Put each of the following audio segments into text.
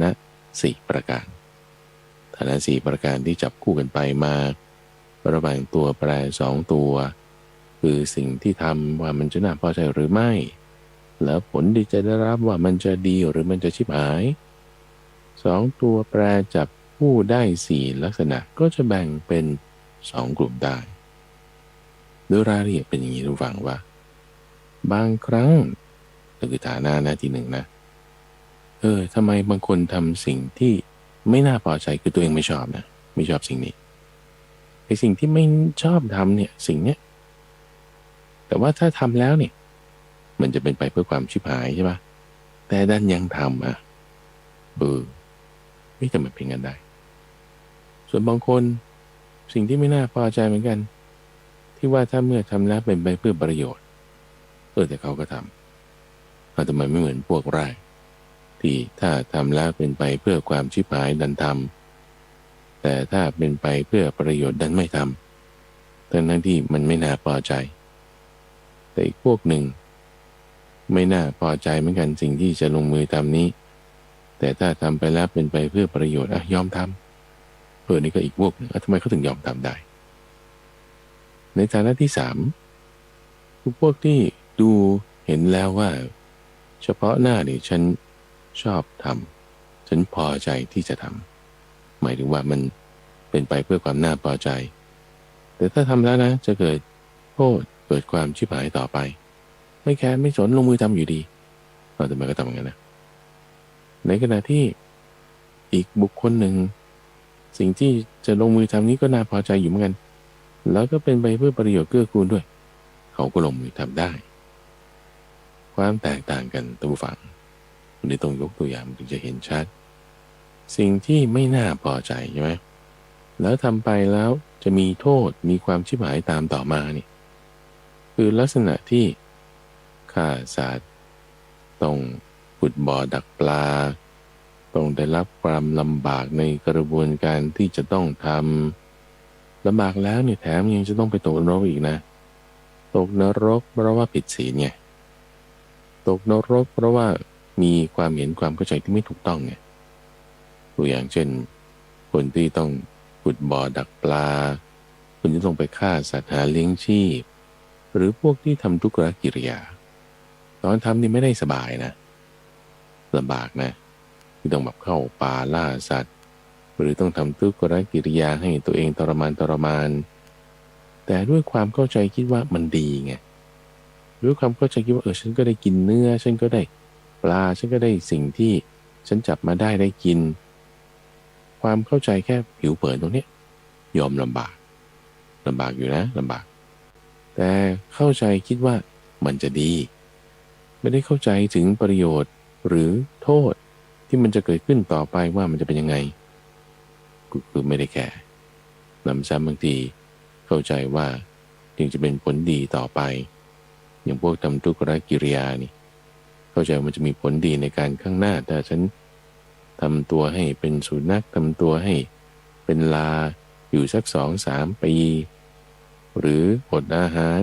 นะสี่ประการฐานะสี่ประการที่จับคู่กันไปมาระหว่างตัวแปรสองตัวคือสิ่งที่ทำว่ามันจะน่าพอใจหรือไม่แล้วผลที่จะได้รับว่ามันจะดีหรือมันจะชิบหายสองตัวแปรจับคู่ได้สี่ลักษณะก็จะแบ่งเป็นสองกลุ่มได้โดยรายละเอียดเป็นอย่างนี้ทุกฝั่งว่าบางครั้งคือฐานะหน้าที่หนึ่งนะทำไมบางคนทำสิ่งที่ไม่น่าพอใจคือตัวเองไม่ชอบนะไม่ชอบสิ่งนี้ไอ้สิ่งที่ไม่ชอบทำเนี่ยสิ่งเนี้ยแต่ว่าถ้าทำแล้วเนี่ยมันจะเป็นไปเพื่อความชิบหายใช่ปะแต่ดันยังทำไม่ทำไมเป็นกันได้ส่วนบางคนสิ่งที่ไม่น่าพอใจเหมือนกันที่ว่าถ้าเมื่อทำแล้วเป็นไปเพื่อประโยชน์แต่เขาก็ทำทำไมไม่เหมือนพวกแรกที่ถ้าทำแล้วเป็นไปเพื่อความชิบหายดันทำแต่ถ้าเป็นไปเพื่อประโยชน์ดันไม่ทำทั้งที่มันไม่น่าพอใจแต่อีกพวกหนึ่งไม่น่าพอใจเหมือนกันสิ่งที่จะลงมือทำนี้แต่ถ้าทำไปแล้วเป็นไปเพื่อประโยชน์ยอมทำนี่ก็อีกพวกหนึ่งทำไมเขาถึงยอมทำได้ในฐานะที่สามคือพวกที่ดูเห็นแล้วว่าเฉพาะหน้าเนี่ยฉันชอบทำฉันพอใจที่จะทำหมายถึงว่ามันเป็นไปเพื่อความน่าพอใจแต่ถ้าทำแล้วนะจะเกิดโทษเกิดความชิบหายต่อไปไม่แคร์ไม่สนลงมือทำอยู่ดีแต่มันก็ทำอย่างนั้นนะในขณะที่อีกบุคคลหนึ่งสิ่งที่จะลงมือทำนี้ก็น่าพอใจอยู่เหมือนกันแล้วก็เป็นไปเพื่อประโยชน์เกื้อกูลด้วยเขาก็ลงมือทำได้ความแตกต่างกันตัวฝั่งในตรงยกตัวอย่างถึงจะเห็นชัดสิ่งที่ไม่น่าพอใจใช่ไหมแล้วทำไปแล้วจะมีโทษมีความชิบหายตามต่อมานี่คือลักษณะที่ฆ่าสัตว์ต้องขุดบ่อดักปลาต้องได้รับความลำบากในกระบวนการที่จะต้องทำลำบากแล้วเนี่ยแถมยังจะต้องไปตกนรกอีกนะตกนรกเพราะว่าผิดศีลไงตกนรกเพราะว่ามีความเห็นความเข้าใจที่ไม่ถูกต้องไงตัวอย่างเช่นคนที่ต้องขุดบ่อดักปลาคุณจะต้องไปฆ่าสัตว์หาเลี้ยงชีพหรือพวกที่ทำทุกขกิริยาตอนทำนี่ไม่ได้สบายนะลำบากนะที่ต้องแบบเข้าป่าล่าสัตว์หรือต้องทำทุกขกิริยาให้ตัวเองทรมานแต่ด้วยความเข้าใจคิดว่ามันดีไงด้วยความเข้าใจคิดว่าฉันก็ได้กินเนื้อฉันก็ได้ปลาฉันก็ได้สิ่งที่ฉันจับมาได้กินความเข้าใจแค่ผิวเผินตรงนี้ยอมลำบากอยู่นะลำบากแต่เข้าใจคิดว่ามันจะดีไม่ได้เข้าใจถึงประโยชน์หรือโทษที่มันจะเกิดขึ้นต่อไปว่ามันจะเป็นยังไงคือไม่ได้แค่นำซ้ำบางทีเข้าใจว่ายังจะเป็นผลดีต่อไปอย่างพวกทำทุกขกิริยานี่เข้าใจมันจะมีผลดีในการข้างหน้าแต่ฉันทำตัวให้เป็นสุนัขทำตัวให้เป็นลาอยู่สัก2-3 ปีหรืออดอาหาร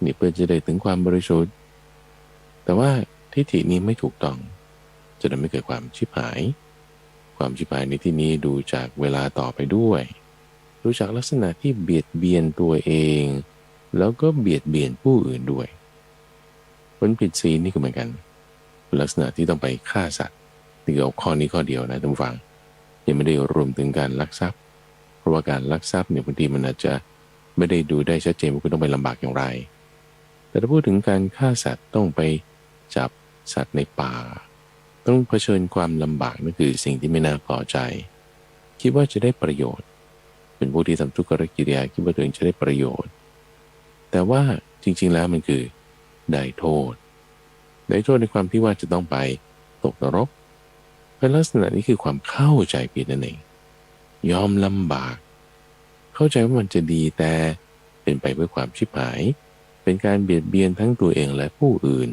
นี่เพื่อจะได้ถึงความบริสุทธิ์แต่ว่าทิฏฐินี้ไม่ถูกต้องจะทำให้เกิดความชิบหายในที่นี้ดูจากเวลาต่อไปด้วยดูจากลักษณะที่เบียดเบียนตัวเองแล้วก็เบียดเบียนผู้อื่นด้วยคนผิดศีลนี่ก็เหมือนกันลักษณะที่ต้องไปฆ่าสัตว์นี่เอาข้อนี้ข้อเดียวนะท่านผู้ฟังยังไม่ได้รวมถึงการลักทรัพย์เพราะว่าการลักทรัพย์เนี่ยบางทีมันอาจจะไม่ได้ดูได้ชัดเจนว่าคุณต้องไปลำบากอย่างไรแต่ถ้าพูดถึงการฆ่าสัตว์ต้องไปจับสัตว์ในป่าต้องเผชิญความลำบากนั่นคือสิ่งที่ไม่น่าพอใจคิดว่าจะได้ประโยชน์เป็นผู้ที่ทำทุกขกิริยาคิดว่าตัวเองจะได้ประโยชน์แต่ว่าจริงๆแล้วมันคือได้โทษในความที่ว่าจะต้องไปตกนรกเป็นลักษณะนี้คือความเข้าใจผิดนั่นเองยอมลำบากเข้าใจว่ามันจะดีแต่เป็นไปเพื่อความชิบหายเป็นการเบียดเบียนทั้งตัวเองและผู้อื่น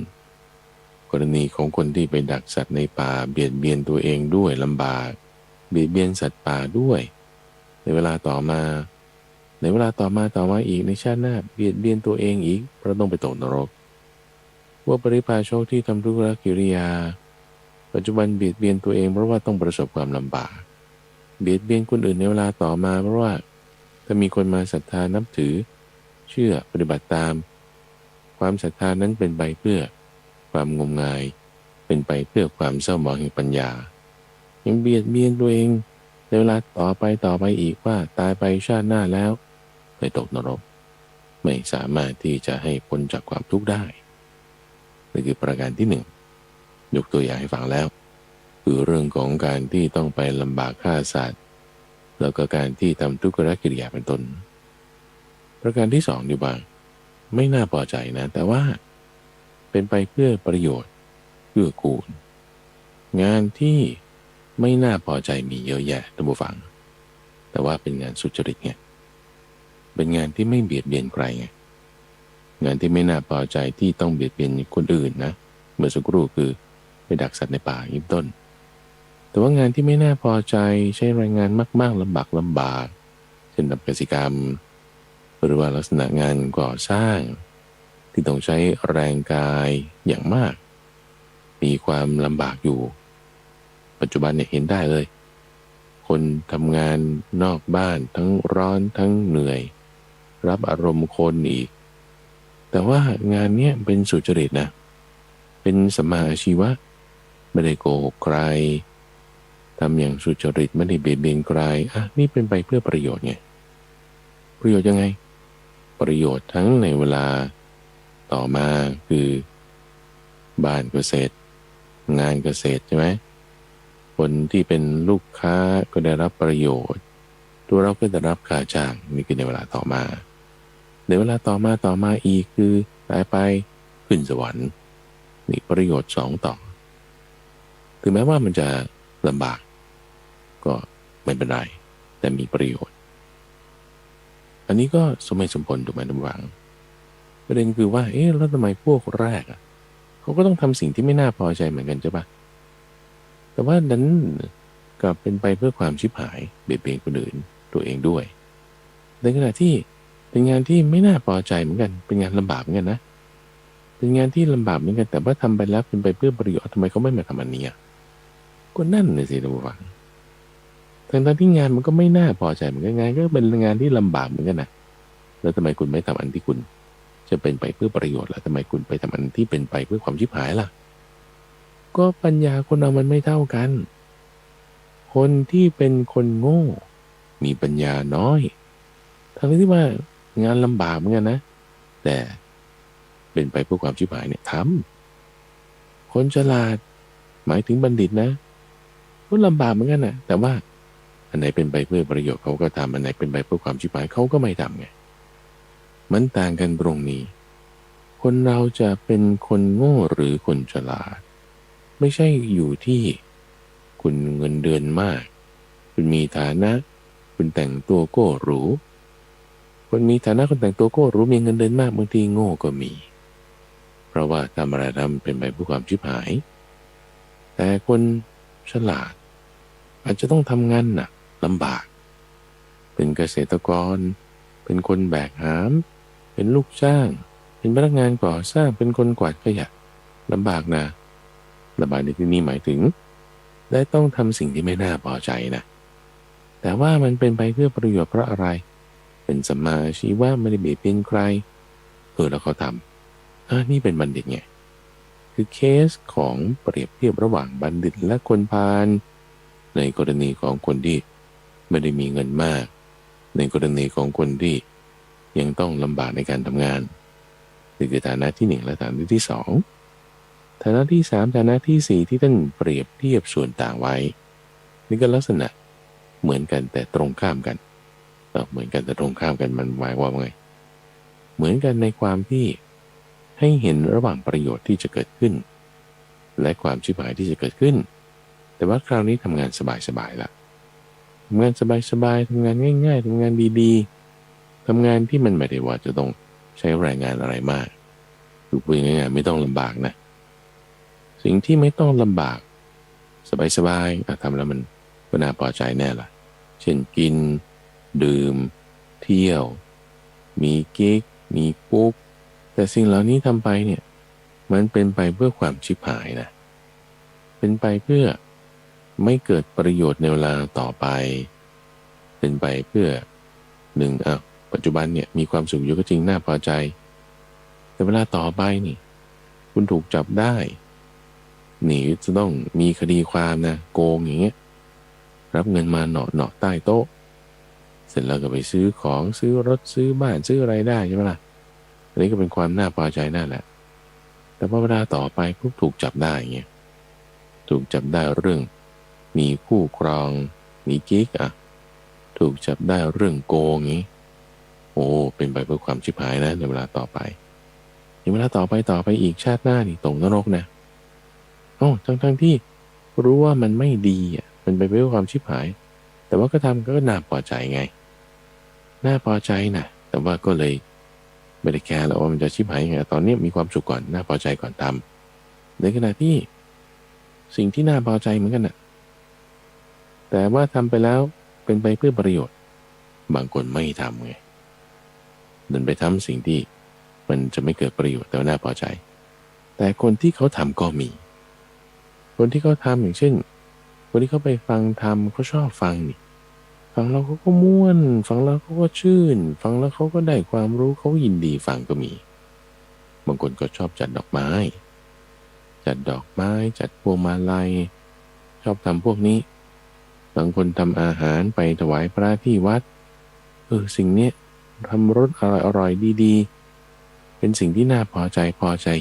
กรณีของคนที่ไปดักสัตว์ในป่าเบียดเบียนตัวเองด้วยลำบากเบียดเบียนสัตว์ป่าด้วยในเวลาต่อมาอีกในชาติหน้าเบียดเบียนตัวเองอีกเพราะต้องไปตกนรกว่าปริพาชกที่ทำทุกขกิริยาไป ปัจจุบันเบียดเบียนตัวเองเพราะว่าต้องประสบความลำบากเบียดเบียนคนอื่นในเวลาต่อมาเพราะว่าถ้ามีคนมาศรัทธานับถือเชื่อปฏิบัติตามความศรัทธานั้นเป็นไปเพื่อความงมงายเป็นไปเพื่อความเศร้าหมองแห่งปัญญายังเบียดเบียนตัวเองในเวลาต่อไปอีกว่าตายไปชาติหน้าแล้วไปตกนรกไม่สามารถที่จะให้พ้นจากความทุกข์ได้นี่คือประการที่หนึ่งยกตัวอย่างให้ฟังแล้วคือเรื่องของการที่ต้องไปลำบากฆ่าสัตว์แล้วก็การที่ทำทุกขกิริยาเป็นต้นประการที่สองดีบ้างไม่น่าพอใจนะแต่ว่าเป็นไปเพื่อประโยชน์เพื่อกูลงานที่ไม่น่าพอใจมีเยอะแยะท่านผู้ฟังแต่ว่าเป็นงานสุจริตไงเป็นงานที่ไม่เบียดเบียนใครไงงานที่ไม่น่าพอใจที่ต้องเบียดเบียนคนอื่นนะเมื่อสักครู่คือไปดักสัตว์ในป่ายิบต้นแต่ว่างานที่ไม่น่าพอใจใช้แรงงานมากๆลำบากเช่นทำกสิกรรมหรือว่าลักษณะงานก่อสร้างที่ต้องใช้แรงกายอย่างมากมีความลำบากอยู่ปัจจุบันเนี่ยเห็นได้เลยคนทำงานนอกบ้านทั้งร้อนทั้งเหนื่อยรับอารมณ์คนอีกแต่ว่างานเนี้ยเป็นสุจริตนะเป็นสัมมาอาชีวะไม่ได้โกหกใครทำอย่างสุจริตไม่ได้เบียดเบียนใครนี่เป็นไปเพื่อประโยชน์ไงประโยชน์ยังไงประโยชน์ทั้งในเวลาต่อมาคือบ้านก็เสร็จงานก็เสร็จใช่ไหมคนที่เป็นลูกค้าก็ได้รับประโยชน์ตัวเราก็ได้รับค่าจ้างนี่คือในเวลาต่อมาในเวลาต่อมาอีกคือตายไปขึ้นสวรรค์นี่ประโยชน์สองต่อถึงแม้ว่ามันจะลำบากก็ไม่เป็นไรแต่มีประโยชน์อันนี้ก็สมเหตุสมผลถูกไหมท่านผู้ฟังประเด็นคือว่าแล้วทำไมพวกแรกเขาก็ต้องทำสิ่งที่ไม่น่าพอใจเหมือนกันใช่ปะแต่ว่านั้นกลับเป็นไปเพื่อความชิบหายเบียดเบียนคนอื่นตัวเองด้วยในขณะที่เป็นงานที่ไม่น่าพอใจเหมือนกันเป็นงานลำบากเหมือนกันนะเป็นงานที่ลำบากเหมือนกันแต่ว่าทำไปแล้วเป็นไปเพื่อประโยชน์ทำไมเขาไม่มาทำอันนี้ก็นั่นเลยสิท่านผู้ฟังทั้งที่งานมันก็ไม่น่าพอใจเหมือนกันงานก็เป็นงานที่ลำบากเหมือนกันนะแล้วทำไมคุณไม่ทำอันที่คุณจะเป็นไปเพื่อประโยชน์ล่ะทำไมคุณไปทำอันที่เป็นไปเพื่อความชิบหายล่ะก็ปัญญาคนเรามันไม่เท่ากันคนที่เป็นคนโง่มีปัญญาน้อยทั้งที่ว่างานลำบากเหมือนกันนะแต่เป็นไปเพื่อความชิบหายเนี่ยทำคนฉลาดหมายถึงบัณฑิตนะก็ลำบากเหมือนกันนะแต่ว่าอันไหนเป็นไปเพื่อประโยชน์เขาก็ทำอันไหนเป็นไปเพื่อความชิบหายเขาก็ไม่ทำไงมันต่างกันตรงนี้คนเราจะเป็นคนโง่หรือคนฉลาดไม่ใช่อยู่ที่คุณเงินเดือนมากคุณมีฐานะคุณแต่งตัวโก้หรูคนมีฐานะคนแต่งตัวโก้หรูมีเงินเดือนมากบางทีโง่ก็มีเพราะว่าทำอะไรทำเป็นไปเพื่อความชิบหายแต่คนฉลาดอาจจะต้องทำงานหนักลำบากเป็นเกษตรกรเป็นคนแบกหามเป็นลูกจ้างเป็นพนักงานก่อสร้างเป็นคนกวาดขยะลำบากนะลำบากในที่นี้หมายถึงได้ต้องทำสิ่งที่ไม่น่าพอใจนะแต่ว่ามันเป็นไปเพื่อประโยชน์เพราะอะไรเป็นสัมมาอาชีวะไม่ได้เบียดเบียนใครแล้วเขาทำนี่เป็นบัณฑิตไงคือเคสของเปรียบเทียบระหว่างบัณฑิตและคนพาลในกรณีของคนที่ไม่ได้มีเงินมากในกรณีของคนที่ยังต้องลำบากในการทำงานนี่คือฐานะที่หนึ่งและฐานะที่สองฐานะที่สามฐานะที่สี่ที่ท่านเปรียบเทียบส่วนต่างไว้นี่ก็ลักษณะเหมือนกันแต่ตรงข้ามกันเหมือนกันแต่ตรงข้ามกันมันหมายว่าไงเหมือนกันในความที่ให้เห็นระหว่างประโยชน์ที่จะเกิดขึ้นและความชิบหายที่จะเกิดขึ้นแต่ว่าคราวนี้ทำงานสบายๆละทำงานสบายๆทำงานง่ายๆทำงานดีๆทำงานที่มันไม่ได้ว่าจะต้องใช้แรงงานอะไรมากคือพูดง่ายๆไม่ต้องลำบากนะสิ่งที่ไม่ต้องลำบากสบายๆทำแล้วมันก็น่าพอใจแน่ล่ะเช่นกินดื่มเที่ยวมีกิ๊กมีกุ๊กแต่สิ่งเหล่านี้ทำไปเนี่ยมันเป็นไปเพื่อความชิบหายนะ เ เป็นไปเพื่อไม่เกิดประโยชน์ในเวลาต่อไปเป็นไปเพื่อหนึ่งปัจจุบันเนี่ยมีความสุขอยู่ก็จริงน่าพอใจแต่เวลาต่อไปนี่คุณถูกจับได้หนีจะต้องมีคดีความนะโกงอย่างเงี้ยรับเงินมาเหนาะใต้โต๊ะเสร็จแล้วก็ไปซื้อของซื้อรถซื้อบ้านซื้ออะไรได้ใช่ไหมล่ะอันนี้ก็เป็นความน่าพอใจนั่นแหละแต่พอเวลาต่อไปปุ๊บถูกจับได้เงี้ยถูกจับได้เรื่องมีคู่ครองมีกิ๊กถูกจับได้เรื่องโกงงี้โอ้เป็นไปเพื่อความชิบหายนะในเวลาต่อไปในเวลาต่อไปอีกชาติหน้านี่ตกนรกนะทั้งที่รู้ว่ามันไม่ดีมันไปเพื่อความชิบหายแต่ว่าก็ทำก็น่าพอใจไงน่าพอใจนะแต่ว่าก็เลยไม่ได้แคร์แล้วว่ามันจะชิบหายยังไงตอนนี้มีความสุขก่อนน่าพอใจก่อนทำในขณะที่สิ่งที่น่าพอใจเหมือนกันน่ะแต่ว่าทำไปแล้วเป็นไปเพื่อประโยชน์บางคนไม่ทำไงเดินไปทำสิ่งที่มันจะไม่เกิดประโยชน์แต่ว่าน่าพอใจแต่คนที่เขาทำก็มีคนที่เขาทำอย่างเช่นคนที่เขาไปฟังธรรมเขาชอบฟังนี่ฟังแล้วเขาก็ม่วนฟังแล้วเขาก็ชื่นฟังแล้วเขาก็ได้ความรู้เขายินดีฟังก็มีบางคนก็ชอบจัดดอกไม้จัดพวงมาลัยชอบทำพวกนี้บางคนทำอาหารไปถวายพระที่วัดสิ่งนี้ทำรสอร่อยดีๆเป็นสิ่งที่น่าพอใจ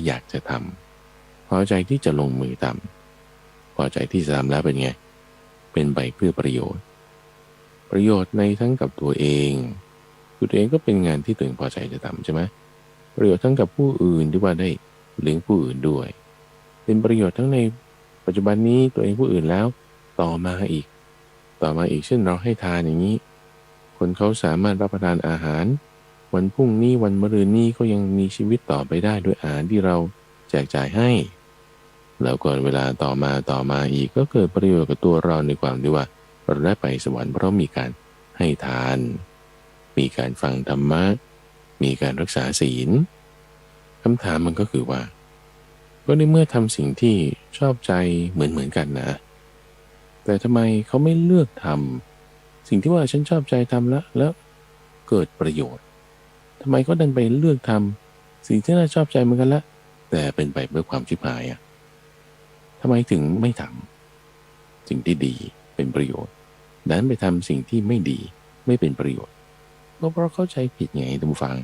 อยากจะทำพอใจที่จะลงมือทำพอใจที่จะทำแล้วเป็นไงเป็นไปเพื่อประโยชน์ในทั้งกับตัวเองตัวเองก็เป็นงานที่ตัวเองพอใจจะทำใช่ไหมประโยชน์ทั้งกับผู้อื่นที่ว่าได้เลี้ยงผู้อื่นด้วยเป็นประโยชน์ทั้งในปัจจุบันนี้ตัวเองผู้อื่นแล้วต่อมาอีกเช่นเราให้ทานอย่างนี้คนเขาสามารถรับประทานอาหารวันพรุ่งนี้วันมะรืนนี้ก็ยังมีชีวิตต่อไปได้ด้วยอาหารที่เราแจกจ่ายให้แล้วก่อนเวลาต่อมาอีกก็เกิดประโยชน์กับตัวเราในความที่ว่าเราได้ไปสวรรค์เพราะมีการให้ทานมีการฟังธรรมะมีการรักษาศีลคำถามมันก็คือว่าก็ในเมื่อทำสิ่งที่ชอบใจเหมือนกันนะแต่ทำไมเขาไม่เลือกทำสิ่งที่ว่าฉันชอบใจทำแล้วเกิดประโยชน์ทำไมเขาดันไปเลือกทำสิ่งที่น่าชอบใจเหมือนกันละแต่เป็นไปเพื่อความชิบหายทำไมถึงไม่ทำสิ่งที่ดีเป็นประโยชน์ดันไปทำสิ่งที่ไม่ดีไม่เป็นประโยชน์ก็เพราะเข้าใจผิดไงท่านผู้ฟัง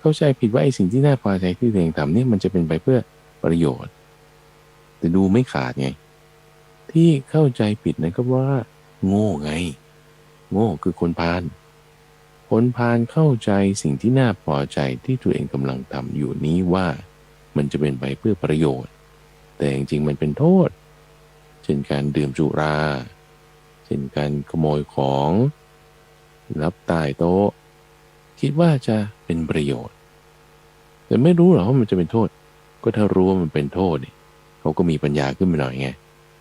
เข้าใจผิดว่าไอ้สิ่งที่น่าพอใจที่ตัวเองทำเนี่ยมันจะเป็นไปเพื่อประโยชน์แต่ดูไม่ขาดไงที่เข้าใจผิดนั่นก็ว่าโง่ไงโง่คือคนพาลเข้าใจสิ่งที่น่าพอใจที่ตัวเองกำลังทำอยู่นี้ว่ามันจะเป็นไปเพื่อประโยชน์แต่จริงๆมันเป็นโทษเช่นการดื่มสุราเช่นการขโมยของลับใต้โต๊ะคิดว่าจะเป็นประโยชน์แต่ไม่รู้หรอกว่ามันจะเป็นโทษก็ถ้ารู้ว่ามันเป็นโทษเขาก็มีปัญญาขึ้นมาหน่อยไง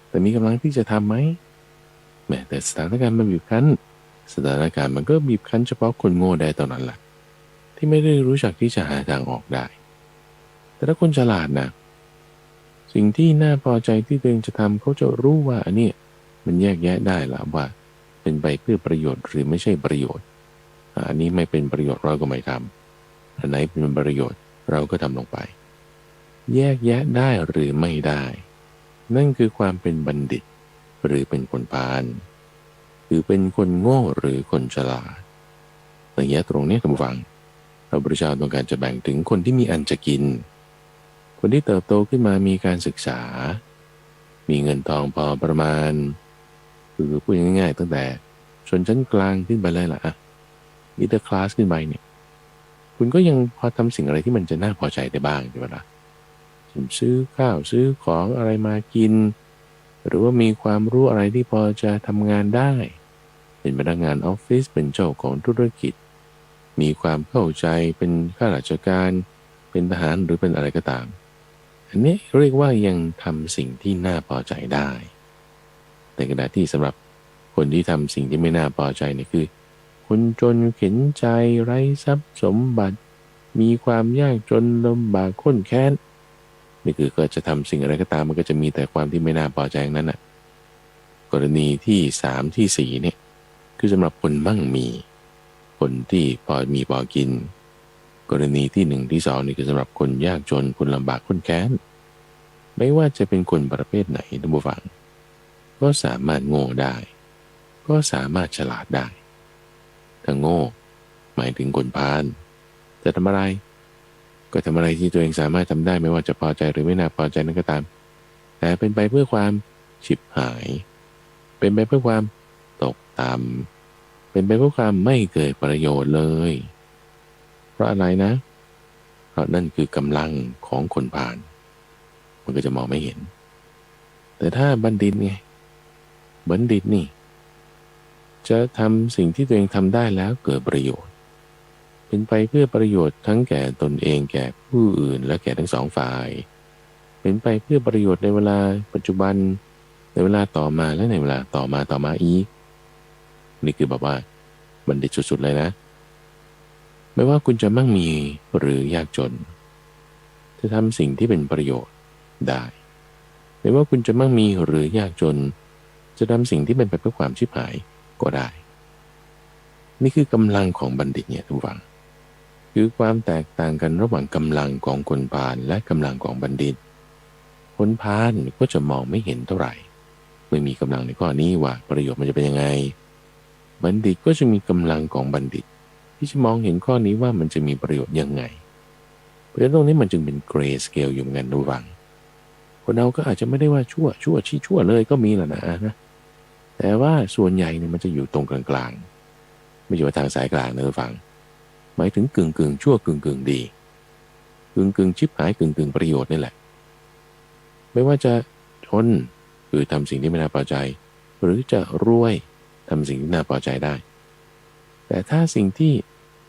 แต่มีกำลังที่จะทำไหมแม้แต่สถานการณ์มันบีบคั้นสถานการณ์มันก็บีบคั้นเฉพาะคนโง่ได้ตอนนั้นแหละที่ไม่ได้รู้จักที่จะหาทางออกได้แต่ถ้าคนฉลาดนะสิ่งที่น่าพอใจที่ตัวเองจะทำเขาจะรู้ว่าอันนี้มันแยกแยะได้ละว่าเป็นไปเพื่อประโยชน์หรือไม่ใช่ประโยชน์อันนี้ไม่เป็นประโยชน์เราก็ไม่ทำอันไหนเป็นประโยชน์เราก็ทำลงไปแยกแยะได้หรือไม่ได้นั่นคือความเป็นบัณฑิตหรือเป็นคนพาลหรือเป็นคนโง่หรือคนฉลาดในแง่ตรงนี้ท่านผู้ฟังพระพุทธเจ้าต้องการจะแบ่งถึงคนที่มีอันจะกินคนที่เติบโตขึ้นมามีการศึกษามีเงินทองพอประมาณคือพูดง่ายๆตั้งแต่ชนชั้นกลางขึ้นไปเลยล่ะมิดเดิลคลาสขึ้นไปเนี่ยคุณก็ยังพอทำสิ่งอะไรที่มันจะน่าพอใจได้บ้างใช่ไหมล่ะซื้อข้าวซื้อของอะไรมากินหรือว่ามีความรู้อะไรที่พอจะทำงานได้เป็นพนักงานออฟฟิศเป็นเจ้าของธุรกิจมีความเข้าใจเป็นข้าราชการเป็นทหารหรือเป็นอะไรก็ตามอันนี้เรียกว่ายังทำสิ่งที่น่าพอใจได้ในขณะที่สำหรับคนที่ทำสิ่งที่ไม่น่าพอใจนี่คือคนจนเข็ญใจไร้ทรัพย์สมบัติมีความยากจนลำบากข้นแค้น นี่คือก็จะทำสิ่งอะไรก็ตามมันก็จะมีแต่ความที่ไม่น่าพอใจนั้นน่ะกรณีที่3ที่4เนี่ยคือสำหรับคนมั่งมีคนที่พอมีพอกินกรณีที่1ที่2นี่คือสำหรับคนยากจนคนลำบากคนแค้นไม่ว่าจะเป็นคนประเภทไหนท่านผู้ฟังก็สามารถโง่ได้ก็สามารถฉลาดได้ถ้าโง่หมายถึงคนพาลจะทำอะไรก็ทำอะไรที่ตัวเองสามารถทำได้ไม่ว่าจะพอใจหรือไม่น่าพอใจนั่นก็ตามแต่เป็นไปเพื่อความฉิบหายเป็นไปเพื่อความตกต่ำเป็นไปเพื่อความไม่เกิดประโยชน์เลยเพราะอะไรนะเพราะนั่นคือกำลังของคนพาลมันก็จะมองไม่เห็นแต่ถ้าบัณฑิตไงบัณฑิตนี่จะทำสิ่งที่ตัวเองทำได้แล้วเกิดประโยชน์เป็นไปเพื่อประโยชน์ทั้งแก่ตนเองแก่ผู้อื่นและแก่ทั้งสองฝ่ายเป็นไปเพื่อประโยชน์ในเวลาปัจจุบันในเวลาต่อมาและในเวลาต่อมาอีกนี่คือแบบว่าบัณฑิตสุดๆเลยนะไม่ว่าคุณจะมั่งมีหรือยากจนจะทำสิ่งที่เป็นประโยชน์ได้ไม่ว่าคุณจะมั่งมีหรือยากจนจะทำสิ่งที่เป็นไปเพื่อความชิบหายก็ได้นี่คือกำลังของบัณฑิตเนี่ยทุกฝังคือความแตกต่างกันระหว่างกำลังของคนพาลและกำลังของบัณฑิตคนพาลก็จะมองไม่เห็นเท่าไหร่ไม่มีกำลังในข้อนี้ว่าประโยชน์มันจะเป็นยังไงบัณฑิตก็จะมีกำลังของบัณฑิตที่จะมองเห็นข้อนี้ว่ามันจะมีประโยชน์ยังไงเพราะฉะนั้นตรงนี้มันจึงเป็นเกรย์สเกลอยู่เหมือนกันทุกฝังคนเราก็อาจจะไม่ได้ว่าชั่วชี้ชั่วเลยก็มีแหละนะแต่ว่าส่วนใหญ่เนี่ยมันจะอยู่ตรงกลางๆไม่ใช่ว่าทางสายกลางนะทุกฝังหมายถึงกึ่งชั่วกึ่งดีกึ่งชิบหายกึ่งประโยชน์นี่แหละไม่ว่าจะชนคือทำสิ่งที่ไม่น่าพอใจหรือจะรวยทำสิ่งที่น่าพอใจได้แต่ถ้าสิ่งที่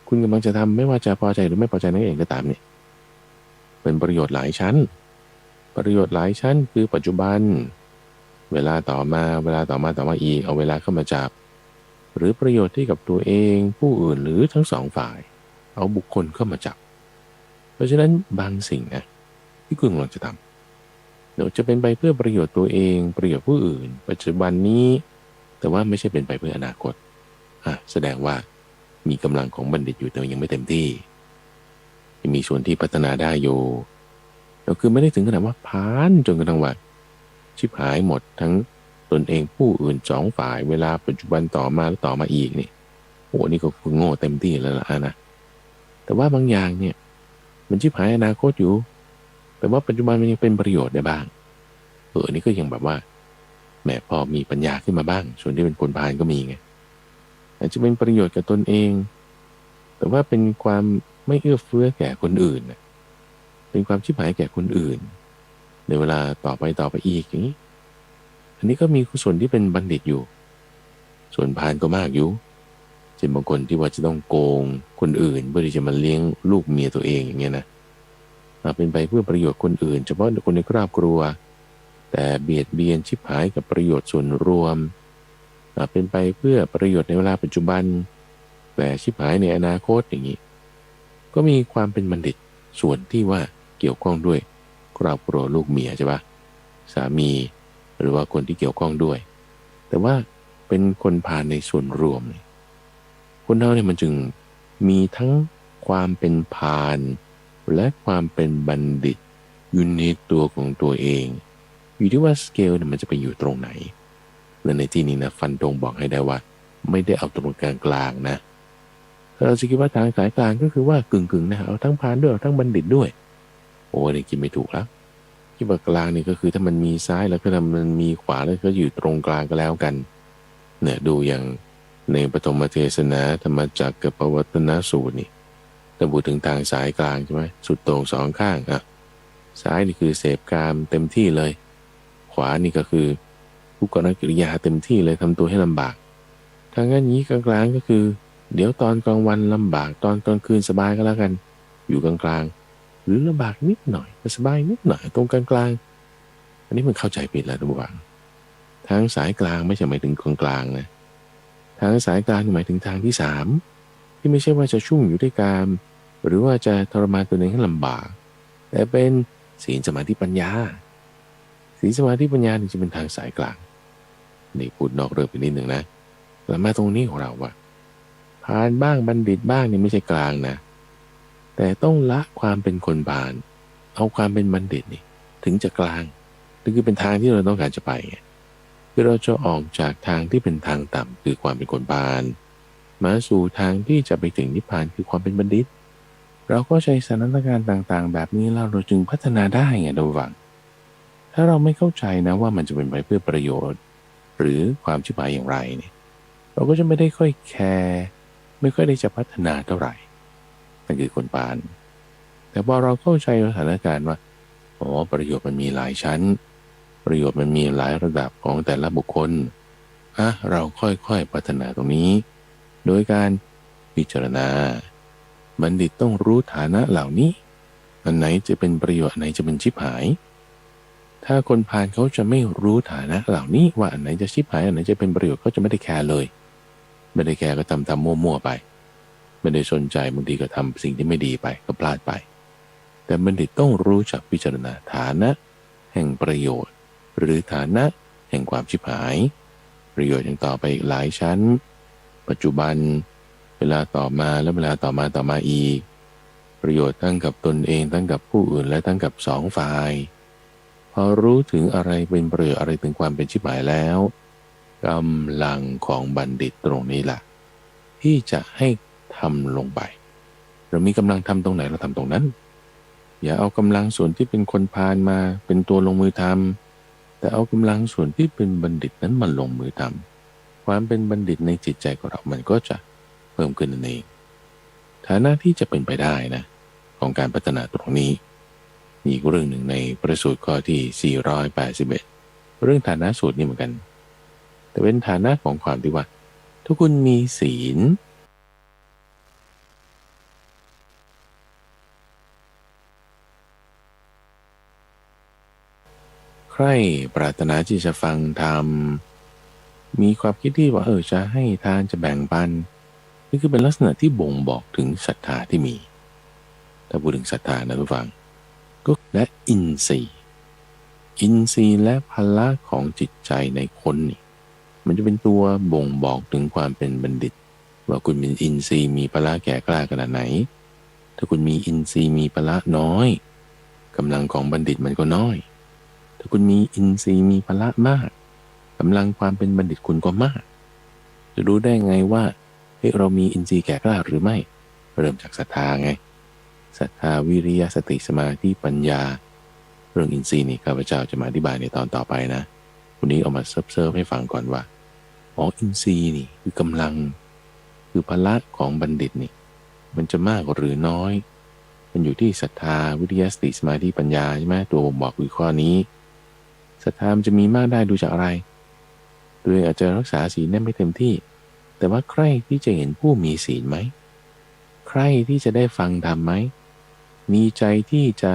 คุณกำลังจะทำไม่ว่าจะพอใจหรือไม่พอใจนั่นเองก็ตามเนี่ยเป็นประโยชน์หลายชั้นประโยชน์หลายชั้นคือปัจจุบันเวลาต่อมาอีกเอาเวลาเข้ามาจับหรือประโยชน์ที่กับตัวเองผู้อื่นหรือทั้งสองฝ่ายเอาบุคคลเข้ามาจับเพราะฉะนั้นบางสิ่งนะที่คุณกำลังจะทำเดี๋ยวจะเป็นไปเพื่อประโยชน์ตัวเองประโยชน์ผู้อื่นปัจจุบันนี้แต่ว่าไม่ใช่เป็นไปเพื่ออนาคตแสดงว่ามีกำลังของบัณฑิตอยู่แต่ยังไม่เต็มที่มีส่วนที่พัฒนาได้อยู่เราคือไม่ได้ถึงขนาดว่าพานจนกระทั่งว่าชิบหายหมดทั้งตนเองผู้อื่นสองฝ่ายเวลาปัจจุบันต่อมาแล้วต่อมาอีกนี่โอ้นี่ก็คือโง่เต็มที่แล้วล่ะนะแต่ว่าบางอย่างเนี่ยมันชิบหายอนาคตอยู่แต่ว่าปัจจุบันมันยังเป็นประโยชน์ได้บ้างนี่ก็ยังแบบว่าแหมพอมีปัญญาขึ้นมาบ้างส่วนที่เป็นคนพาลก็มีไงอาจจะเป็นประโยชน์กับตนเองแต่ว่าเป็นความไม่เอื้อเฟื้อแก่คนอื่นเป็นความชิบหายแก่คนอื่นในเวลาต่อไปอีกอย่างนี้อันนี้ก็มีส่วนที่เป็นบัณฑิตอยู่ส่วนพาลก็มากอยู่เช่นบางคนที่ว่าจะต้องโกงคนอื่นเพื่อที่จะมาเลี้ยงลูกเมียตัวเองอย่างเงี้ยนะเป็นไปเพื่อประโยชน์คนอื่นเฉพาะคนในครอบครัวแต่เบียดเบียนชิบหายกับประโยชน์ส่วนรวมเป็นไปเพื่อประโยชน์ในเวลาปัจจุบันแต่ชิบหายในอนาคตอย่างนี้ก็มีความเป็นบัณฑิตส่วนที่ว่าเกี่ยวข้องด้วยครอบครัวลูกเมียใช่ปะสามีหรือว่าคนที่เกี่ยวข้องด้วยแต่ว่าเป็นคนพาลในส่วนรวมคนเราเนี่ยมันจึงมีทั้งความเป็นพาลและความเป็นบัณฑิตอยู่ในตัวของตัวเองอยู่ที่ว่าสเกลเนี่ยมันจะไปอยู่ตรงไหนและในที่นี้นะฟันธงบอกให้ได้ว่าไม่ได้เอาตรงกลางๆนะเราจะคิดว่าทางสายกลางก็คือว่ากึ่งนะเอาทั้งพาลด้วยเอาทั้งบัณฑิตด้วยโอ้นี่คิดไม่ถูกแล้วคิดว่ากลางนี่ก็คือถ้ามันมีซ้ายแล้วก็ถ้ามันมีขวาแล้วก็อยู่ตรงกลางก็แล้วกันเนี่ยดูอย่างในปฐมเทศนาธรรมจักรกับปวัตตนสูตรนี่ถ้าพูดถึงทางสายกลางใช่ไหมสุดโต่งสองข้างซ้ายนี่คือเสพกามเต็มที่เลยขวานี่ก็คือทุกขณกิริยาเต็มที่เลยทำตัวให้ลำบากทางนั้นนี้กลางๆก็คือเดี๋ยวตอนกลางวันลำบากตอนกลางคืนสบายก็แล้วกันอยู่กลางๆหรือลำบากนิดหน่อยสบายนิดหน่อยตรงกลางๆอันนี้มันเข้าใจผิดแล้วทุกฝั่งทางสายกลางไม่ใช่หมายถึงกลางๆนะทางสายกลางหมายถึงทางที่3ที่ไม่ใช่ว่าจะชุ่มอยู่ด้วยกามหรือว่าจะทรมานตัวเองให้ลำบากแต่เป็น ศีลสมาธิปัญญาศีลสมาธิปัญญานี่จะเป็นทางสายกลางนี่พูดนอกเรื่องไปนิดหนึ่งนะแล้วมาตรงนี้ของเราว่าพาลบ้างบัณฑิตบ้างนี่ไม่ใช่กลางนะแต่ต้องละความเป็นคนพาลเอาความเป็นบัณฑิตนี่ถึงจะกลางนี่คือเป็นทางที่เราต้องการจะไปไงคือเราจะออกจากทางที่เป็นทางต่ำคือความเป็นคนพาลมาสู่ทางที่จะไปถึงนิพพานคือความเป็นบัณฑิตเราก็ใช้สถานการณ์ต่างๆแบบนี้เราจึงพัฒนาได้ไงระวังถ้าเราไม่เข้าใจนะว่ามันจะเป็นไปเพื่อประโยชน์หรือความชิบหายอย่างไรเนี่ยเราก็จะไม่ได้ค่อยแคร์ไม่ค่อยได้จะพัฒนาเท่าไหร่นั่นคือคนพาลแต่พอเราเข้าใจสถานการณ์ว่าอ๋อประโยชน์มันมีหลายชั้นประโยชน์มันมีหลายระดับของแต่ละบุคคลเราค่อยๆพัฒนาตรงนี้โดยการพิจารณาบัณฑิตต้องรู้ฐานะเหล่านี้อันไหนจะเป็นประโยชน์อันไหนจะเป็นชิบหายถ้าคนพาลเขาจะไม่รู้ฐานะเหล่านี้ว่าอันไหนจะชิบหายอันไหนจะเป็นประโยชน์เขาจะไม่ได้แคร์เลยไม่ได้แคร์ก็ทำมั่วๆไปไม่ได้สนใจบางทีก็ทำสิ่งที่ไม่ดีไปก็พลาดไปแต่บัณฑิตต้องรู้จักพิจารณาฐานะแห่งประโยชน์หรือฐานะแห่งความชิบหายประโยชน์ยังต่อไปอีกหลายชั้นปัจจุบันเวลาต่อมาและเวลาต่อมาอีกประโยชน์ทั้งกับตนเองทั้งกับผู้อื่นและทั้งกับสองฝ่ายพอรู้ถึงอะไรเป็นประโยชน์อะไรถึงความเป็นชิบหายแล้วกำลังของบัณฑิตตรงนี้แหละที่จะให้ทำลงไปเรามีกำลังทำตรงไหนเราทำตรงนั้นอย่าเอากำลังส่วนที่เป็นคนพาลมาเป็นตัวลงมือทำแต่เอากำลังส่วนที่เป็นบัณฑิตนั้นมาลงมือทำความเป็นบัณฑิตในจิตใจของเรามันก็จะเพิ่มขึ้นนั่นเองฐานะที่จะเป็นไปได้นะของการพัฒนาตรงนี้มีอีกเรื่องหนึ่งในพระสูตรข้อที่481เรื่องฐานะสูตรนี่เหมือนกันแต่เป็นฐานะของความที่ว่าทุกคนมีศีลใครปรารถนาที่จะฟังธรรมมีความคิดที่ว่าจะให้ทานจะแบ่งปันนี่คือเป็นลักษณะที่บ่งบอกถึงศรัทธาที่มีถ้าพูดถึงศรัทธานะทุกฟังก็และอินทรีย์และพละของจิตใจในคนนี่มันจะเป็นตัวบ่งบอกถึงความเป็นบัณฑิตว่าคุณมีอินทรีย์มีพละแก่กล้าขนาดไหนถ้าคุณมีอินทรีย์มีพละน้อยกำลังของบัณฑิตมันก็น้อยถ้าคุณมีอินทรีย์มีพละมากกำลังความเป็นบัณฑิตคุณก็มากจะรู้ได้ไงว่าเรามีอินทรีย์แก่กล้าหรือไม่เริ่มจากศรัทธาไงศรัทธาวิริยะสติสมาธิปัญญาเรื่องอินทรีย์นี่ข้าพเจ้าจะมาอธิบายในตอนต่อไปนะวันนี้เอามาเซิร์ฟให้ฟังก่อนว่าอินทรีย์นี่คือกำลังคือพละของบัณฑิตนี่มันจะมากหรือน้อยมันอยู่ที่ศรัทธาวิริยะสติสมาธิปัญญาใช่ไหมตัวบ่งบอกอยู่ข้อนี้ศรัทธามันจะมีมากได้ดูจากอะไรตัวเองอาจจะรักษาศีลได้ไม่เต็มที่แต่ว่าใครที่จะเห็นผู้มีศีลไหมใครที่จะได้ฟังธรรมไหมมีใจที่จะ